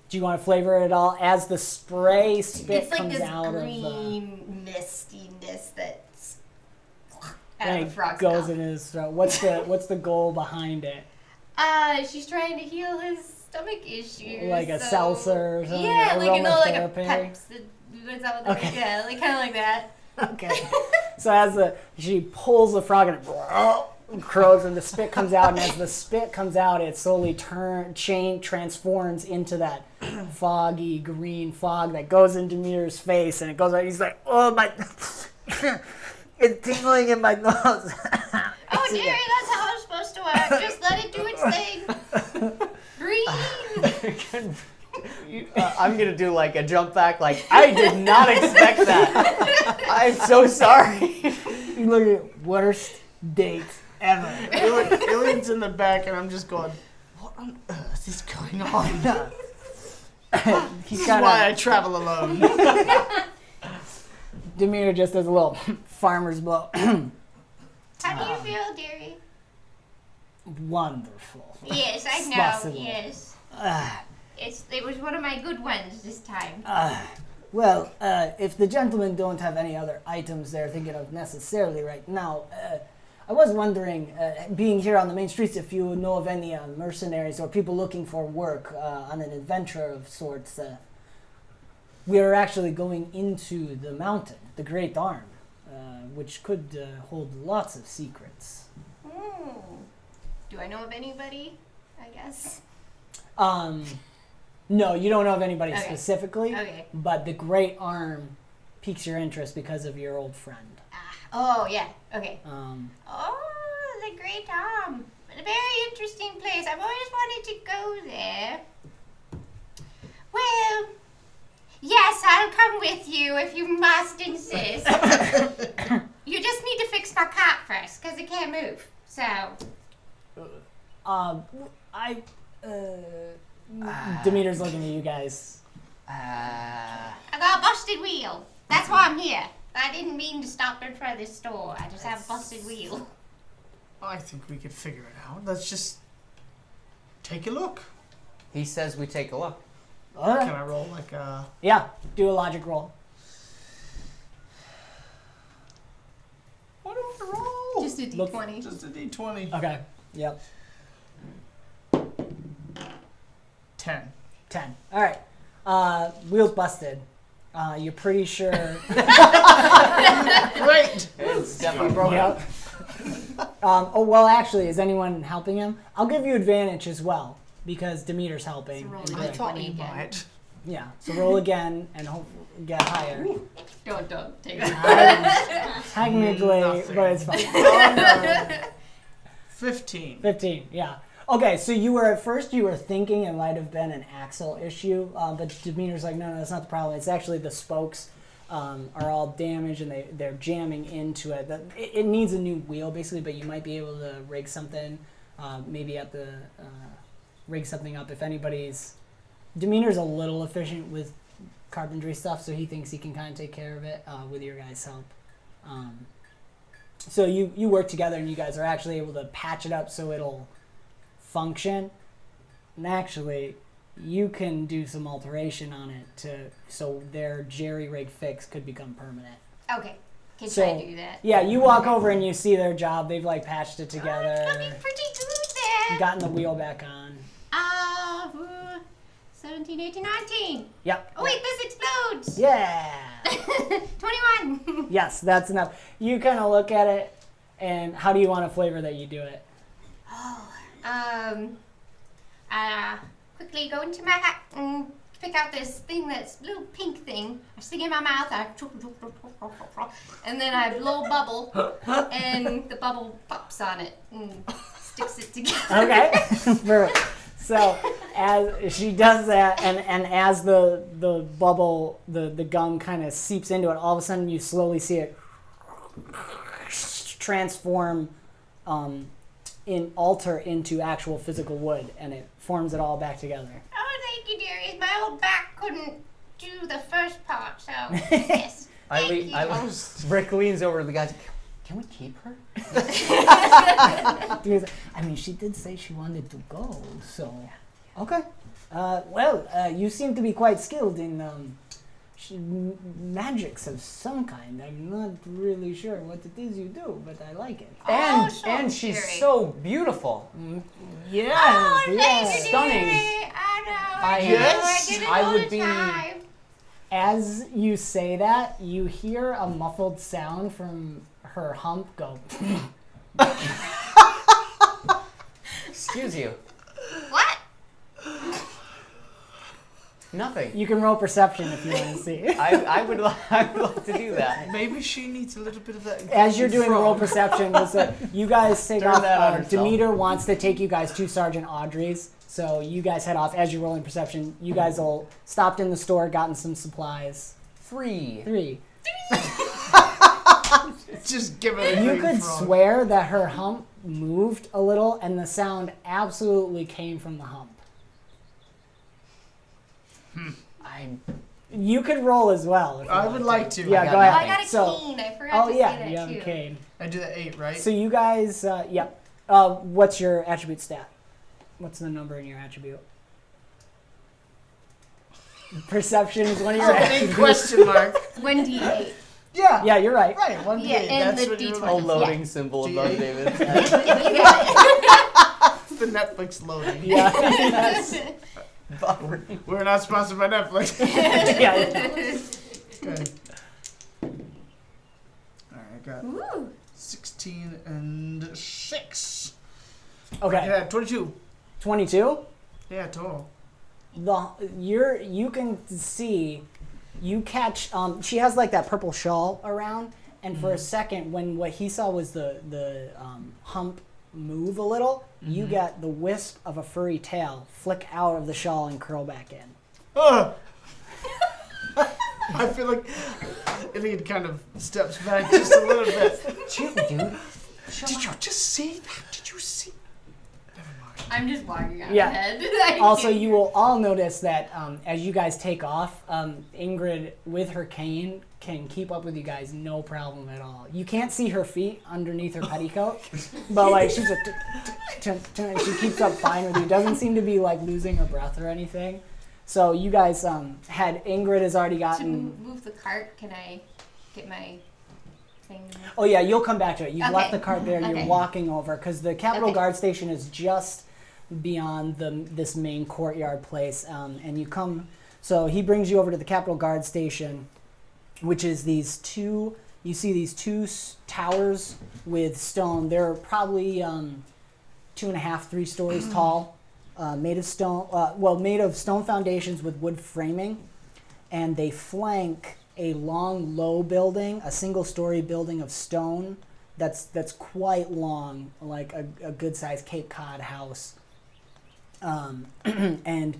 Do you want to flavor it all as the spray spit It's like comes this out green mistiness that's out and of the frog's goes mouth. in his throat? What's the goal behind it? She's trying to heal his stomach issues. Like a so- seltzer or something? Yeah, like like a Aromatherapy? Pepsi. Is that what Okay. Yeah, like kind of like that. Okay. So as she pulls the frog and it crows and the spit comes out, and as the spit comes out, it slowly transforms into that foggy green fog that goes into Dimitur's face, and it goes out. He's like, "Oh my, it's tingling in my nose." Oh, dearie, that's how it's supposed to work. Just let it do its thing. Breathe. I'm gonna do like a jump back. Like I did not expect that. I'm so sorry. You look at worst date ever. Ilyad's in the back, and I'm just going, what on earth is going on? He's This is got why I travel alone. Dimitur just does a little farmer's blow. How do you feel, dearie? Wonderful. Yes, I know. Possible. Yes. It was one of my good ones this time. Well, if the gentlemen don't have any other items they're thinking of necessarily right now, I was wondering, being here on the main streets, if you know of any mercenaries or people looking for work on an adventure of sorts. We are actually going into the mountain, the Great Arm, which could hold lots of secrets. Do I know of anybody? I guess. No, you don't know of anybody Okay. specifically, Okay. but the Great Arm piques your interest because of your old friend. Oh, yeah. Okay. Oh, The Great Arm. A very interesting place. I've always wanted to go there. Well, yes, I'll come with you if you must insist. You just need to fix my cart first, because it can't move. So, Dimitur's looking at you guys. I got a busted wheel. That's why I'm here. I didn't mean to stop in front of this store. I just have a busted wheel. I think we could figure it out. Let's just take a look. He says we take a look. Can I roll like a... Yeah, do a logic roll. What do I roll? Just a D20. Just a D20. Okay, yep. 10. 10. All right. Wheels busted. You're pretty sure. Great! It's definitely broken. Yep. Well, actually, is anyone helping him? I'll give you advantage as well because Dimitur's helping. roll and it. I good. thought 20 you again. might. Yeah. So roll again and hope get higher. Don't take it. Technically, Nothing. but it's fine. Oh, no. 15. 15. Yeah. Okay, so you were at first you were thinking it might have been an axle issue, but Dimitur's like, no, that's not the problem. It's actually the spokes are all damaged and they're jamming into it. It needs a new wheel basically, but you might be able to rig something, maybe at the rig something up if anybody's. Dimitur's a little efficient with carpentry stuff, so he thinks he can kind of take care of it with your guys' help. So you work together and you guys are actually able to patch it up so it'll function, and actually you can do some alteration on it so their jerry-rig fix could become permanent. Okay. Can So- I do that? Yeah, you walk over and you see their job. They've like patched it together. It's gonna be pretty good there. Gotten the wheel back on. 17, 18, 19. Yep. Oh wait, this explodes. Yeah. 21. Yes, that's enough. You kind of look at it, and how do you want to flavor that you do it? Quickly go into my hat and pick out this thing, that's little pink thing. I stick it in my mouth, and then I blow a bubble, and the bubble pops on it and sticks it together. Okay. Perfect. So as she does that, and as the bubble, the gum kind of seeps into it, all of a sudden you slowly see it transform, alter into actual physical wood, and it forms it all back together. Oh, thank you, dearies. My old back couldn't do the first part, so yes. Thank you. Rick leans over to the guys. Can we keep her? I mean, she did say she wanted to go, so. Okay. Well, you seem to be quite skilled in magics of some kind. I'm not really sure what it is you do, but I like it. And she's so beautiful. Yeah. Oh, yeah. thank you, Stunning. dearie. I know. I get it I all would the be- time. As you say that, you hear a muffled sound from her hump go. Excuse you. What? Nothing. You can roll perception if you want to see. I would like to do that. Maybe she needs a little bit of that. As you're doing the roll perception, you guys take Turn off. that on herself. Dimitur wants to take you guys to Sergeant Audrey's. So you guys head off. As you're rolling perception, you guys all stopped in the store, gotten some supplies. 3. Just give it a You green could frog. swear that her hump moved a little, and the sound absolutely came from the hump. You could roll as well. If you I want would like to. Yeah, I go got ahead. I got a So- cane. I forgot Oh to yeah, say that you have too. a cane. I do the 8, right? So you guys, yep. What's your attribute stat? What's the number in your attribute? Perception is one of your Big attributes. question mark. 1d8. Yeah. Yeah, you're right. Right. 1 Yeah, D8. and That's the what you were D20. A like. loading symbol above G8. David's head. You got The Netflix loading. Yeah. it. Buffering. We're not sponsored by Netflix. yeah. Okay. Alright, I got Ooh. 16 and 6. Okay. Yeah, 22. 22. Yeah, total. You can see, you catch. She has like that purple shawl around, and for a second, when what he saw was the hump move a little, you get the wisp of a furry tail flick out of the shawl and curl back in. Ugh. I feel like Ilyad kind of steps back just a little bit. Chill, dude. Did you just see that? Did you see? Never mind. I'm just walking out Yeah. ahead. Also, you will all notice that as you guys take off, Ingrid, with her cane, can keep up with you guys no problem at all. You can't see her feet underneath her petticoat, but like she's she keeps up fine with you. Doesn't seem to be like losing her breath or anything. So you guys Ingrid has already To gotten. move the cart, can I get my thing? Oh yeah, you'll come back to it. You've Okay. left the cart there. You're Okay. walking over because the Capitol Okay. Guard Station is just beyond this main courtyard place, and you come. So he brings you over to the Capitol Guard Station, which is these two. You see these two towers with stone. They're probably 2.5, 3 stories tall, made of stone. Made of stone foundations with wood framing, and they flank a long, low building, a single-story building of stone that's quite long, like a good-sized Cape Cod house. And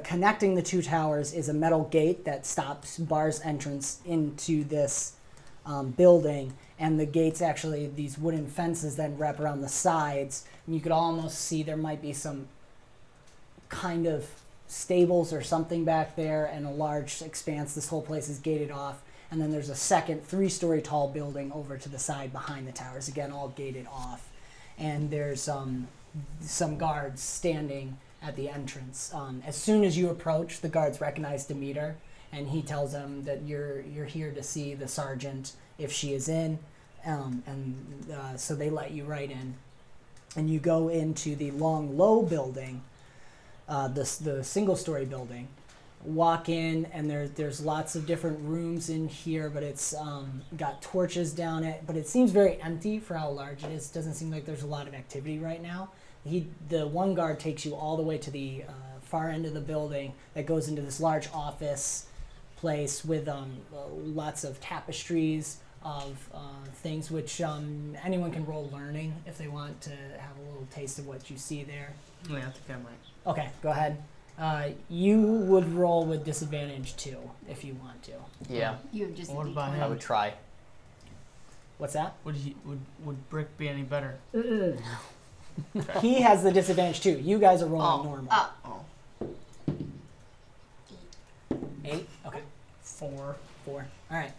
connecting the two towers is a metal gate that bars entrance into this building, and the gates actually, these wooden fences then wrap around the sides, and you could almost see there might be some kind of stables or something back there, and a large expanse. This whole place is gated off, and then there's a second 3-story tall building over to the side behind the towers, again all gated off, and there's some guards standing at the entrance. As soon as you approach, the guards recognize Dimitur, and he tells them that you're here to see the sergeant if she is in, so they let you right in. and you go into the long, low building, the single-story building. Walk in, and there's lots of different rooms in here, but it's got torches down it. But it seems very empty for how large it is. Doesn't seem like there's a lot of activity right now. The one guard takes you all the way to the far end of the building that goes into this large office place with lots of tapestries of things, which anyone can roll learning if they want to have a little taste of what you see there. Yeah, I think I might. Okay, go ahead. You would roll with disadvantage too, if you want to. Yeah, You have just. What about D20. him? I would try. What's that? Would Brick be any better? He has the disadvantage too. You guys are rolling normal. Oh. 8? Okay. 4. 4. All right.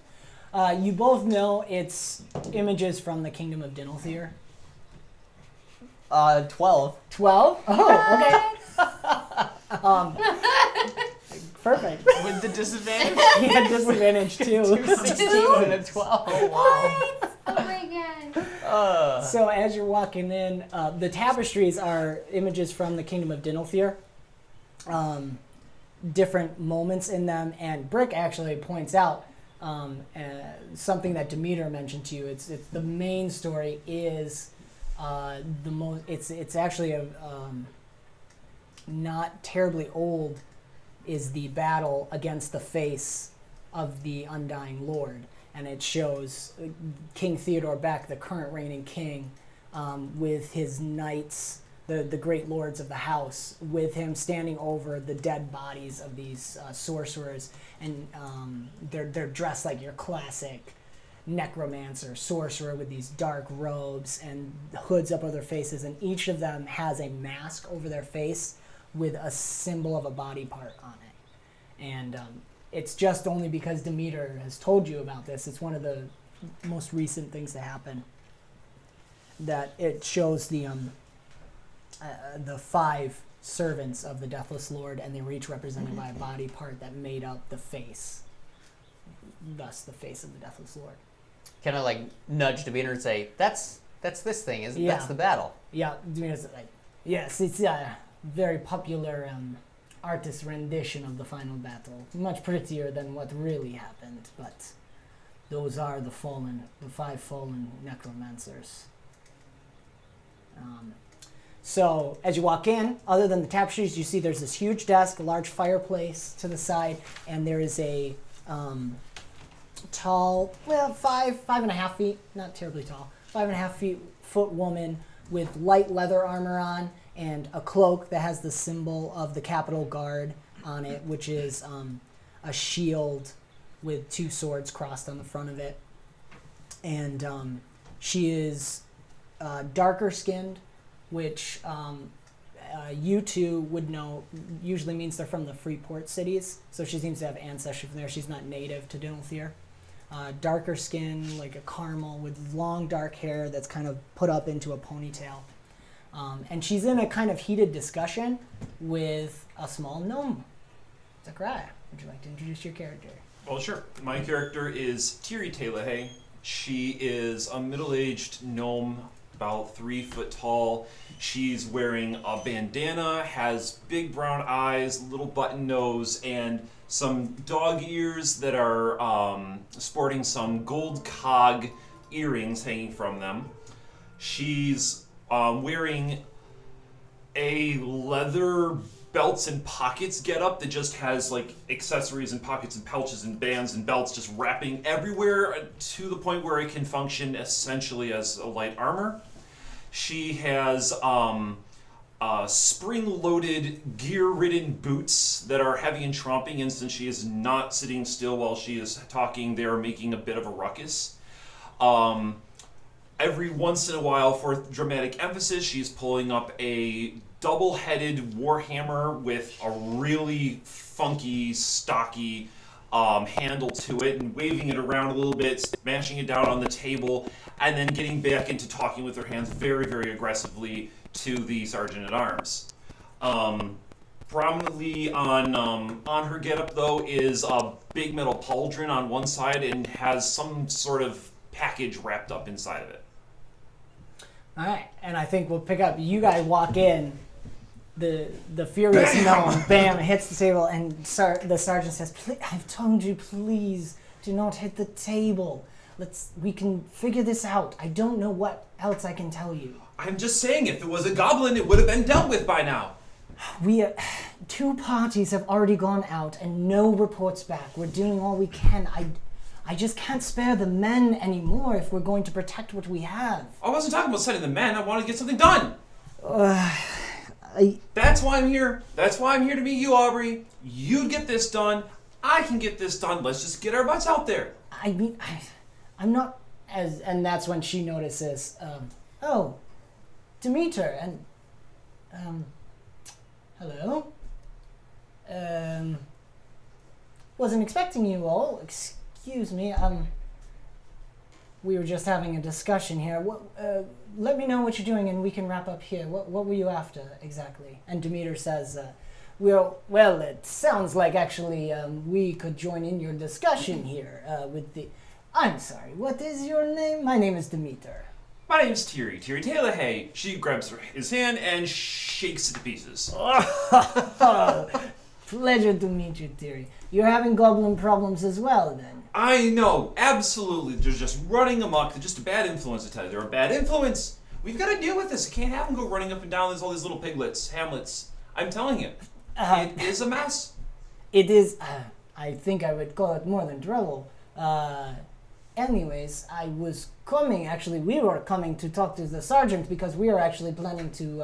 You both know it's images from the Kingdom of Dimitur. 12. 12? Oh, okay. Perfect. With the disadvantage? He had disadvantage too. 16 and a 12. What? Oh my god. So as you're walking in, the tapestries are images from the Kingdom of Dimitur. Different moments in them, and Brick actually points out something that Dimitur mentioned to you. It's the main story is the most. It's actually a not terribly old. Is the battle against the face of the Undying Lord, and it shows King Theodore Beck, the current reigning king, with his knights, the great lords of the house, with him standing over the dead bodies of these sorcerers, and they're dressed like your classic necromancer, sorcerer with these dark robes and hoods up over their faces, and each of them has a mask over their face with a symbol of a body part on it. And it's just only because Dimitur has told you about this, it's one of the most recent things to happen, that it shows the 5 servants of the Deathless Lord, and they were each represented by a body part that made up the face, thus the face of the Deathless Lord. Can I like nudge Dimitur and say, that's this thing, isn't Yeah. that's the battle? Yeah, Dimitur's like, yes, it's a very popular artist rendition of the final battle. Much prettier than what really happened, but those are the 5 fallen necromancers. So as you walk in, other than the tapestries, you see there's this huge desk, a large fireplace to the side, and there is a tall, 5.5 feet, not terribly tall, 5.5 foot woman with light leather armor on and a cloak that has the symbol of the Capitol Guard on it, which is a shield with 2 swords crossed on the front of it. And she is darker skinned, which you two would know usually means they're from the Freeport cities. So she seems to have ancestry from there. She's not native to Dimitur. Darker skin, like a caramel, with long dark hair that's kind of put up into a ponytail. And she's in a kind of heated discussion with a small gnome. Zechariah, would you like to introduce your character? Well, sure. My character is Tiri. She is a middle-aged gnome, about 3 foot tall. She's wearing a bandana, has big brown eyes, little button nose, and some dog ears that are sporting some gold cog earrings hanging from them. She's wearing a leather belts and pockets getup that just has like accessories and pockets and pouches and bands and belts just wrapping everywhere to the point where it can function essentially as a light armor. She has spring-loaded, gear-ridden boots that are heavy and tromping, and since she is not sitting still while she is talking, they are making a bit of a ruckus. Every once in a while, for dramatic emphasis, she's pulling up a double-headed warhammer with a really funky, stocky handle to it, and waving it around a little bit, smashing it down on the table, and then getting back into talking with her hands very, very aggressively to the Sergeant at Arms. Prominently on her getup, though, is a big metal pauldron on one side and has some sort of package wrapped up inside of it. All right, and I think we'll pick up. You guys walk in. The furious gnome, bam, hits the table, and the sergeant says, "I've told you, please do not hit the table. We can figure this out. I don't know what else I can tell you." I'm just saying, if it was a goblin, it would have been dealt with by now. Two parties have already gone out and no reports back. We're doing all we can. I just can't spare the men anymore if we're going to protect what we have. I wasn't talking about sending the men. I wanted to get something done. That's why I'm here. That's why I'm here to meet you, Aubrey. You get this done. I can get this done. Let's just get our butts out there. I mean, I'm not as... And that's when she notices, oh, Dimitur, and... hello? Wasn't expecting you all. Excuse me, we were just having a discussion here. Let me know what you're doing and we can wrap up here. What were you after, exactly? And Dimitur says, well, it sounds like actually we could join in your discussion here with the... I'm sorry, what is your name? My name is Dimitur. My name's Tiri. Tiri Taylor. Hey, she grabs his hand and shakes it to pieces. Pleasure to meet you, Tiri. You're having goblin problems as well, then? I know, absolutely. They're just running amok. They're just a bad influence, I tell you. They're a bad influence. We've got to deal with this. I can't have them go running up and down all these little piglets, hamlets. I'm telling you, it is a mess. It is, I think I would call it more than trouble. Anyways, I was coming, actually, we were coming to talk to the sergeant because we are actually planning to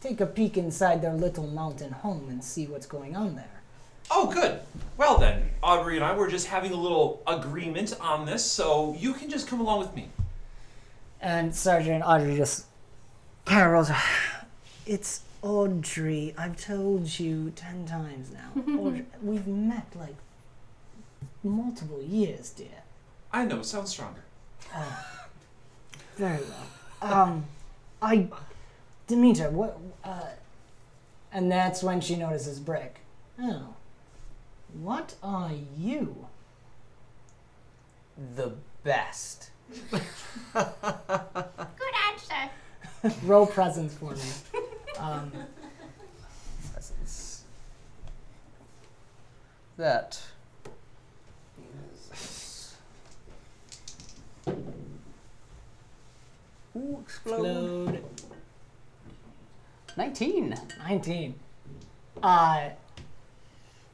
take a peek inside their little mountain home and see what's going on there. Oh, good. Well then, Audrey and I were just having a little agreement on this, so you can just come along with me. And Sergeant Audrey just carols, it's Audrey. I've told you 10 times now. Audrey, we've met like multiple years, dear. I know, it sounds stronger. Very well. Dimitur, what, and that's when she notices Brick. Oh. What are you? The best. Good answer. Roll presents for me. Presents. That is... Ooh, explode. 19. 19.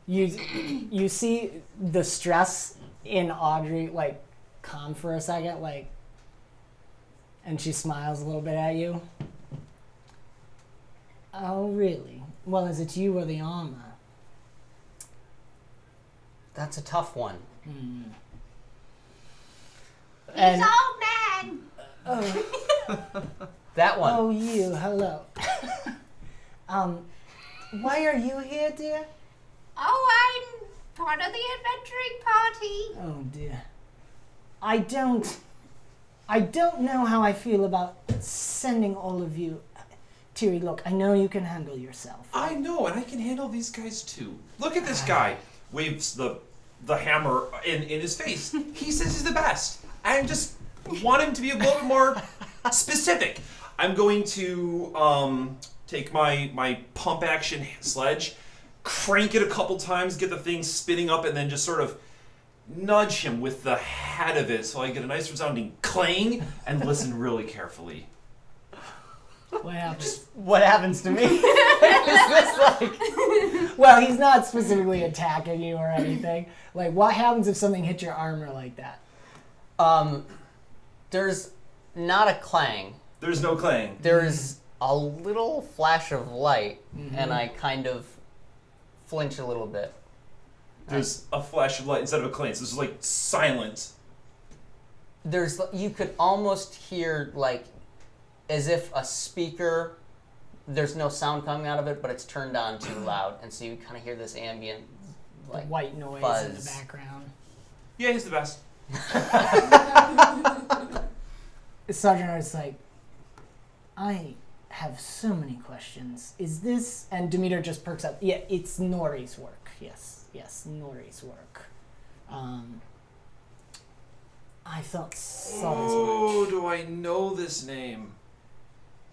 You see the stress in Audrey, like, calm for a second, like, and she smiles a little bit at you. Oh, really? Well, is it you or the armor? That's a tough one. He's old man. That one. Oh, you, hello. Why are you here, dear? Oh, I'm part of the adventuring party. Oh, dear. I don't know how I feel about sending all of you. Tiri, look, I know you can handle yourself. I know, and I can handle these guys too. Look at this guy. Waves the hammer in his face. He says he's the best. I just want him to be a little bit more specific. I'm going to take my pump action sledge, crank it a couple times, get the thing spinning up, and then just sort of nudge him with the head of it so I get a nice resounding clang and listen really carefully. What happens? What happens to me? Is this like... Well, he's not specifically attacking you or anything. Like, what happens if something hits your armor like that? There's not a clang. There's no clang. There's a little flash of light, and I kind of flinch a little bit. There's a flash of light instead of a clang. So this is like silent. You could almost hear, like, as if a speaker, there's no sound coming out of it, but it's turned on too loud, and so you kind of hear this ambient, like, white noise buzz in the background. Yeah, he's the best. Sergeant is like, I have so many questions. Is this... And Dimitur just perks up. Yeah, it's Nori's work. Yes, Nori's work. I thought saw this much. Oh, do I know this name?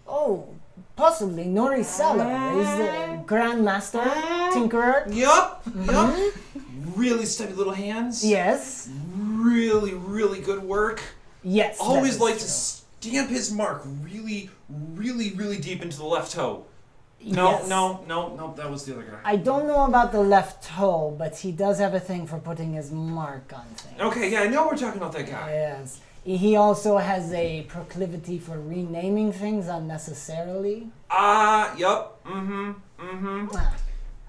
Oh, possibly Nori Seller is the Grandmaster Tinkerer. Yup. Really steady little hands. Yes. Really, really good work. Yes. Always that is like to stamp his mark really, really, really deep into the left toe. No, Yes. no, that was the other guy. I don't know about the left toe, but he does have a thing for putting his mark on things. Okay, yeah, I know we're talking about that guy. Yes. He also has a proclivity for renaming things unnecessarily. Yup. Mm-hmm.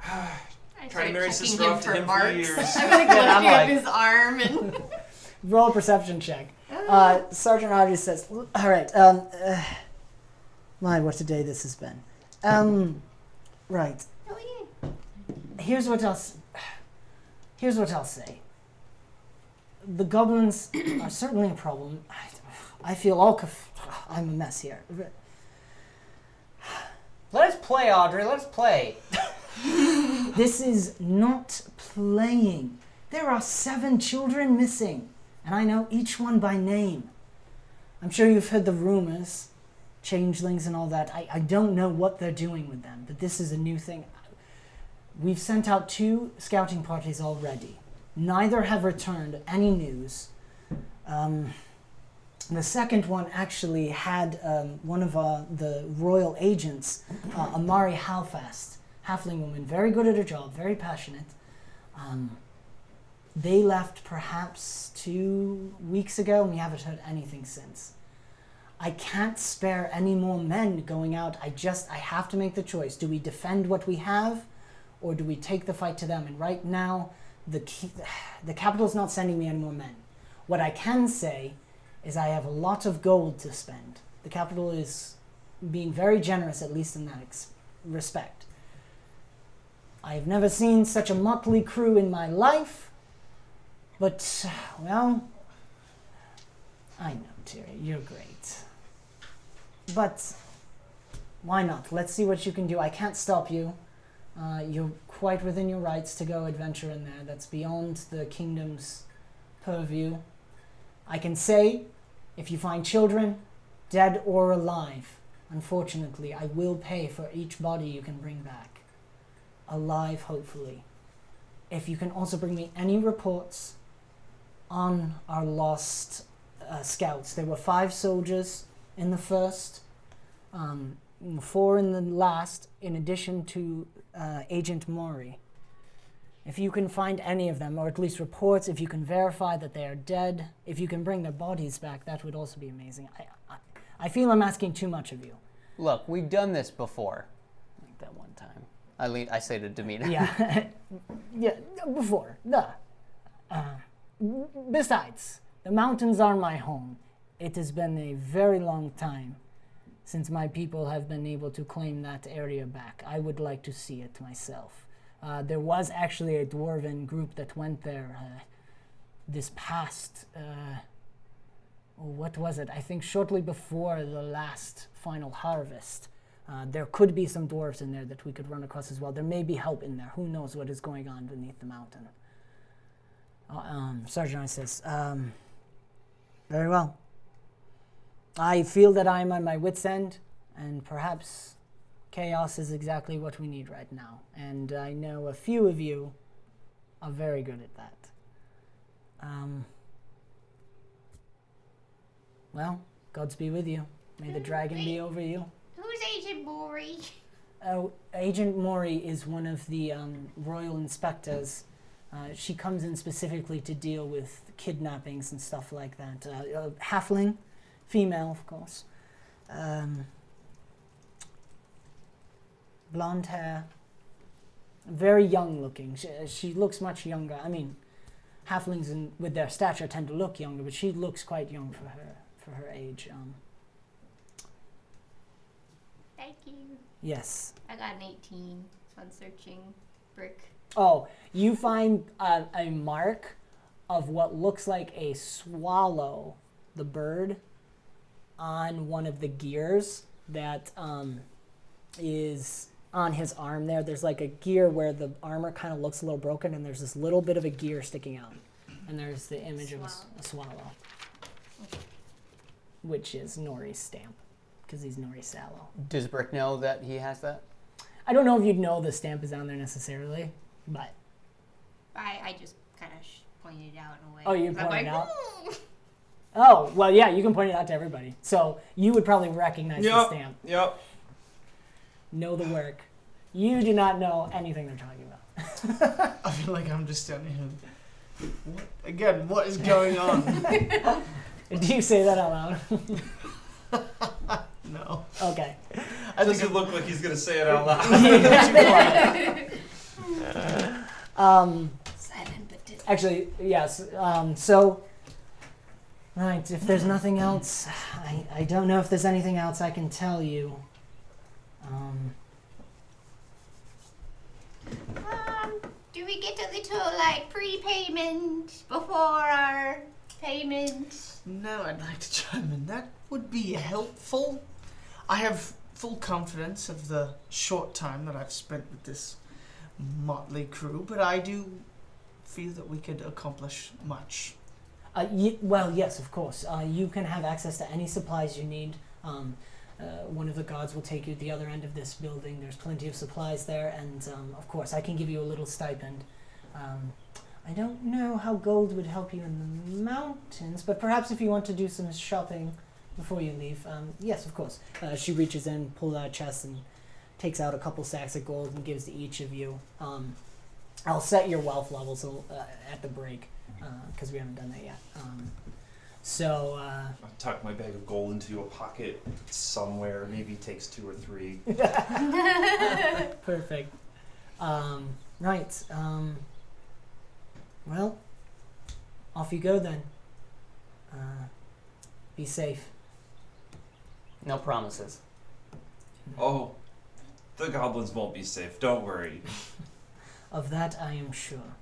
Ah, I Trying to marry checking sister him off to for him for marks. years. I'm like looking I'm at like- his arm and. roll a perception check. Sergeant Audrey says, all right, my, what a day this has been. Right. Oh, yeah. Here's what I'll say. The goblins are certainly a problem. I feel I'm a mess here. Let us play, Audrey. Let us play. This is not playing. There are 7 children missing, and I know each one by name. I'm sure you've heard the rumors, changelings and all that. I don't know what they're doing with them, but this is a new thing. We've sent out 2 scouting parties already. Neither have returned any news. The second one actually had one of the royal agents, Amari Halfast, halfling woman, very good at her job, very passionate. They left perhaps 2 weeks ago, and we haven't heard anything since. I can't spare any more men going out. I have to make the choice. Do we defend what we have, or do we take the fight to them? And right now, the capital's not sending me any more men. What I can say is I have a lot of gold to spend. The capital is being very generous, at least in that respect. I have never seen such a motley crew in my life, but, well, I know, Tiri, you're great. But why not? Let's see what you can do. I can't stop you. You're quite within your rights to go adventure in there. That's beyond the kingdom's purview. I can say, if you find children, dead or alive, unfortunately, I will pay for each body you can bring back. Alive, hopefully. If you can also bring me any reports on our lost scouts. There were 5 soldiers in the first, 4 in the last, in addition to Agent Maury. If you can find any of them, or at least reports, if you can verify that they are dead, if you can bring their bodies back, that would also be amazing. I feel I'm asking too much of you. Look, we've done this before. Like that one time. I say to Dimitur. Yeah, yeah, before, besides, the mountains are my home. It has been a very long time since my people have been able to claim that area back. I would like to see it myself. There was actually a dwarven group that went there this past, what was it? I think shortly before the last final harvest. There could be some dwarves in there that we could run across as well. There may be help in there. Who knows what is going on beneath the mountain? Sergeant says, very well. I feel that I am at my wit's end, and perhaps chaos is exactly what we need right now. And I know a few of you are very good at that. Well, gods be with you. May the dragon be over you. Who's Agent Maury? Agent Maury is one of the royal inspectors. She comes in specifically to deal with kidnappings and stuff like that. Halfling, female, of course. Blonde hair. Very young looking. She looks much younger. I mean, halflings with their stature tend to look younger, but she looks quite young for her age. Thank you. Yes. I got an 18 on searching brick. Oh, you find a mark of what looks like a swallow, the bird, on one of the gears that is on his arm there. There's like a gear where the armor kind of looks a little broken, and there's this little bit of a gear sticking out. And there's the image of a swallow, which is Nori's stamp. because he's Nori Sallow. Does Brick know that he has that? I don't know if you'd know the stamp is on there necessarily, but... I just kind of pointed it out in a way. Oh, you 'Cause I'm pointed it like, out? "Ooh." Oh, well, yeah, you can point it out to everybody. So you would probably recognize the stamp. Yep. Know the work. You do not know anything they're talking about. I feel like I'm just standing here. What? Again, what is going on? Do you say that out loud? No. Okay. I Does think it look like he's gonna say it out loud? Silent but deadly. Actually, yes. So, right, if there's nothing else, I don't know if there's anything else I can tell you. Do we get a little like prepayment before our payment? No, I'd like to chime in. That would be helpful. I have full confidence of the short time that I've spent with this motley crew, but I do feel that we could accomplish much. Well, yes, of course. You can have access to any supplies you need. One of the guards will take you to the other end of this building. There's plenty of supplies there, and of course, I can give you a little stipend. I don't know how gold would help you in the mountains, but perhaps if you want to do some shopping before you leave, yes, of course. She reaches in, pulls out a chest, and takes out a couple sacks of gold and gives to each of you. I'll set your wealth levels at the break, because we haven't done that yet. I'll tuck my bag of gold into a pocket somewhere. Maybe it takes 2 or 3. Perfect. Right. Well, off you go then. Be safe. No promises. Oh, the goblins won't be safe. Don't worry. Of that I am sure.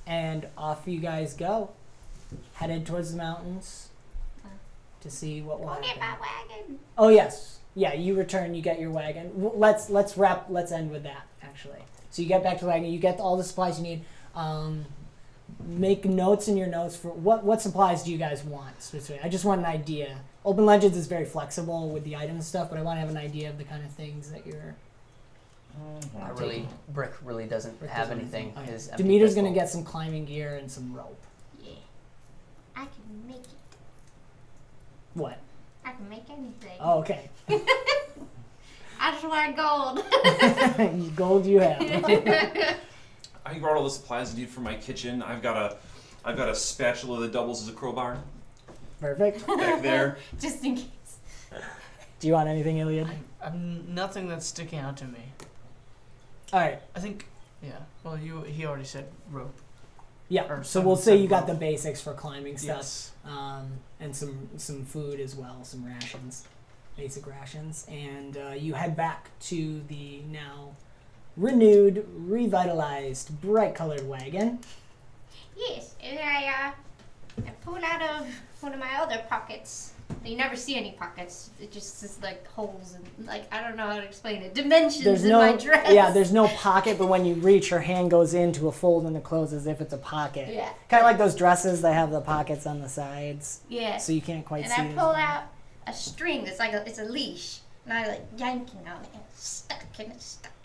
And off you guys go. Headed towards the mountains to see what will Go happen. get my wagon. Oh yes, yeah. You return. You get your wagon. Let's end with that actually. So you get back to the wagon. You get all the supplies you need. Make notes in your notes for what supplies do you guys want specifically. I just want an idea. Open Legends is very flexible with the items and stuff, but I want to have an idea of the kind of things that you're. Brick really doesn't have anything. Okay. His empty Dimitur's gonna pistol. get some climbing gear and some rope. Yeah. I can make it. What? I can make anything. Oh, okay. I just want gold. Gold you have. I brought all the supplies I need for my kitchen. I've got a spatula that doubles as a crowbar Perfect. back there. Just in case. Do you want anything, Ilyad? I'm nothing that's sticking out to me. All right. I think, yeah. Well, he already said rope. Yeah. Or So some- we'll say some you got the rope. basics for climbing stuff, Yes. and some food as well, some rations, basic rations, and you head back to the now renewed, revitalized, bright-colored wagon. Yes, and I pull out of one of my other pockets. You never see any pockets. It just is like holes and like I don't know how to explain it. Dimensions in my dress. Yeah, there's no pocket, but when you reach, your hand goes into a fold and it closes as if it's a pocket. Yeah. Kind of like those dresses that have the pockets on the sides, Yeah. so you can't quite And see. I it. pull out a string that's like it's a leash, and I like yanking on it, and it's stuck,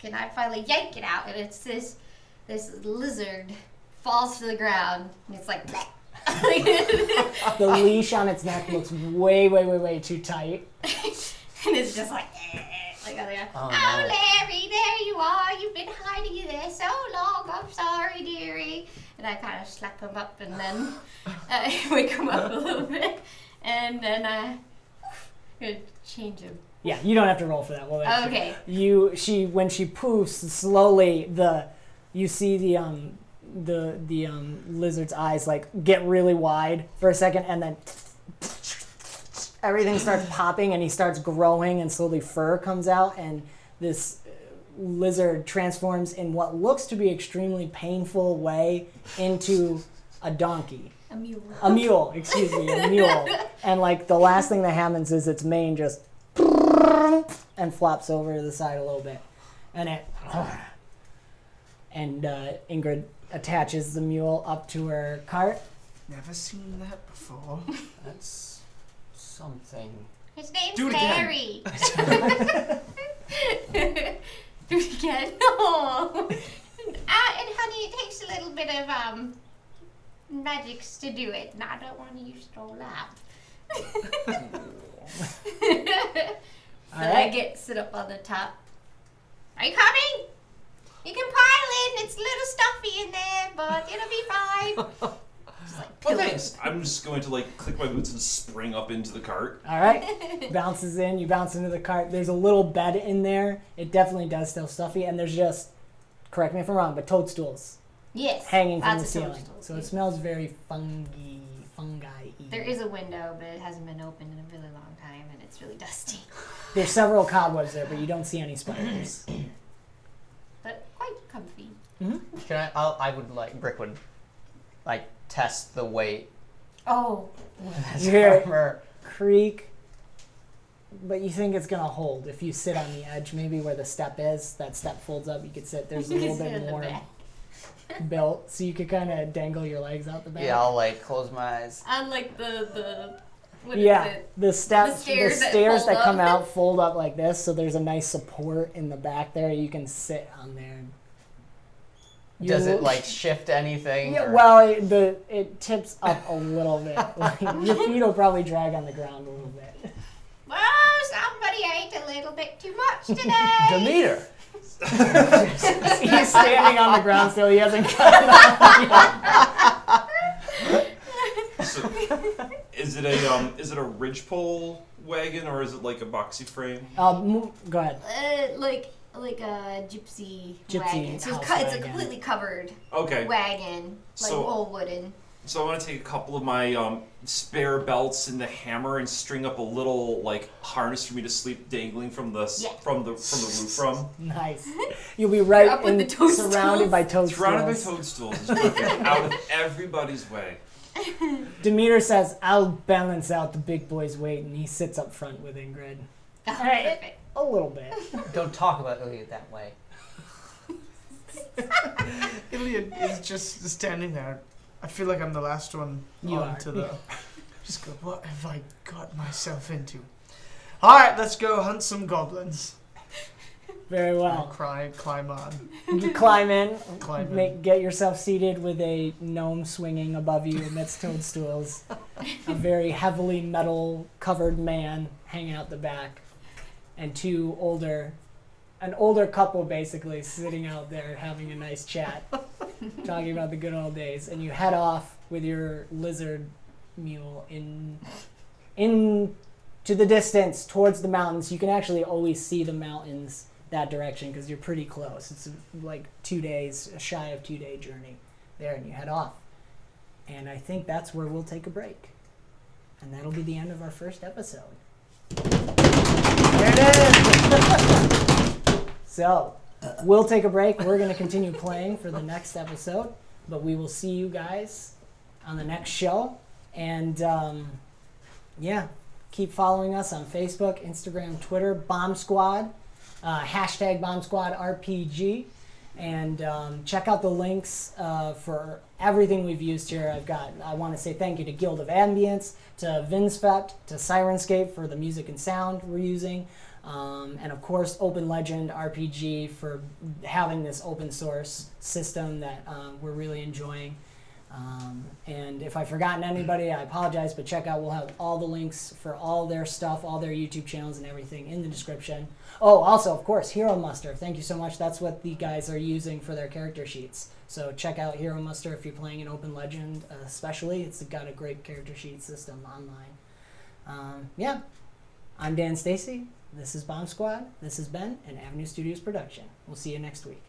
and I finally yank it out, and it's this lizard falls to the ground, and it's like. The leash on its neck looks way too tight. And it's just like Oh, oh no. Larry, there you are. You've been hiding there so long. I'm sorry, dearie. And I kind of slap him up and then wake him up a little bit. And then I change him. Yeah, you don't have to roll for that. Well, Okay. When she poofs slowly, you see the lizard's eyes like get really wide for a second, and then everything starts popping, and he starts growing, and slowly fur comes out, and this lizard transforms in what looks to be extremely painful way into a donkey. A mule. A mule, excuse me, a mule. And like the last thing that happens is its mane just and flops over to the side a little bit. And Ingrid attaches the mule up to her cart. Never seen that before. That's something. His name's Do it again. Harry. Do it again. No. And honey, it takes a little bit of magics to do it, and I don't want to use it all out. So I sit up on the top. Are you coming? You can pile in. It's a little stuffy in there, but it'll be fine. Just like Well, thanks. I'm just going to click my boots and spring up into the cart. All right. Bounces in. You bounce into the cart. There's a little bed in there. It definitely does feel stuffy, and there's just, correct me if I'm wrong, but toadstools yes, hanging from the lots of ceiling. toadstools, So yes. It smells very fungi-y. There is a window, but it hasn't been opened in a really long time, and it's really dusty. There's several cobwebs there, but you don't see any spiders. But quite comfy. Can Brick would test the weight. Oh. You hear Armor. creak, but you think it's gonna hold. If you sit on the edge, maybe where the step is, that step folds up, you could sit. There's a little Sit bit in the more back. built, so you could kind of dangle your legs out the back. Yeah, I'll close my eyes. On the what is Yeah, it? the steps, The the stairs that stairs fold that come up. out fold up like this, so there's a nice support in the back there. You can sit on there. Does it shift anything? Yeah, or- well, it tips up a little bit. Your feet will probably drag on the ground a little bit. Whoa, somebody ate a little bit too much today. Dimitur. He's standing on the ground still. He hasn't gotten up yet. So, is it a ridgepole wagon or is it like a boxy frame? Go ahead. Like a gypsy Gypsy wagon. So house it's a wagon. completely covered Okay. wagon, So- all wooden. So I want to take a couple of my spare belts and the hammer and string up a little harness for me to sleep dangling from the Yeah. from the roof from. Nice. You'll be right Up with the toadstools. surrounded by toadstools. Surrounded by toadstools is perfect. Out of everybody's way. Dimitur says, "I'll balance out the big boy's weight," and he sits up front with Ingrid. Oh, perfect. A little bit. Don't talk about Ilyad that way. Ilyad is just standing there. I feel like I'm the last one onto the. Just go. What have I got myself into? All right, let's go hunt some goblins. Very well. Climb on. You climb in. Climb in. Get yourself seated with a gnome swinging above you amidst toadstools. A very heavily metal-covered man hanging out the back, and an older couple basically sitting out there having a nice chat, talking about the good old days. And you head off with your lizard mule into the distance towards the mountains. You can actually always see the mountains that direction because you're pretty close. It's like 2 days, shy of 2-day journey there, and you head off. And I think that's where we'll take a break. And that'll be the end of our first episode. There it is! So, we'll take a break. We're going to continue playing for the next episode, but we will see you guys on the next show. And, keep following us on Facebook, Instagram, Twitter, BombSquad, hashtag BombSquadRPG. And check out the links for everything we've used here. I want to say thank you to Guild of Ambience, to Vinsfept, to Sirenscape for the music and sound we're using, and of course Open Legend RPG for having this open source system that we're really enjoying. And if I've forgotten anybody, I apologize, but we'll have all the links for all their stuff, all their YouTube channels and everything in the description. Oh, also, of course, Hero Muster. Thank you so much. That's what the guys are using for their character sheets. So check out Hero Muster if you're playing an Open Legend, especially. It's got a great character sheet system online. I'm Dan Stacy. This is BombSquad. This has been an Avenue Studios production. We'll see you next week.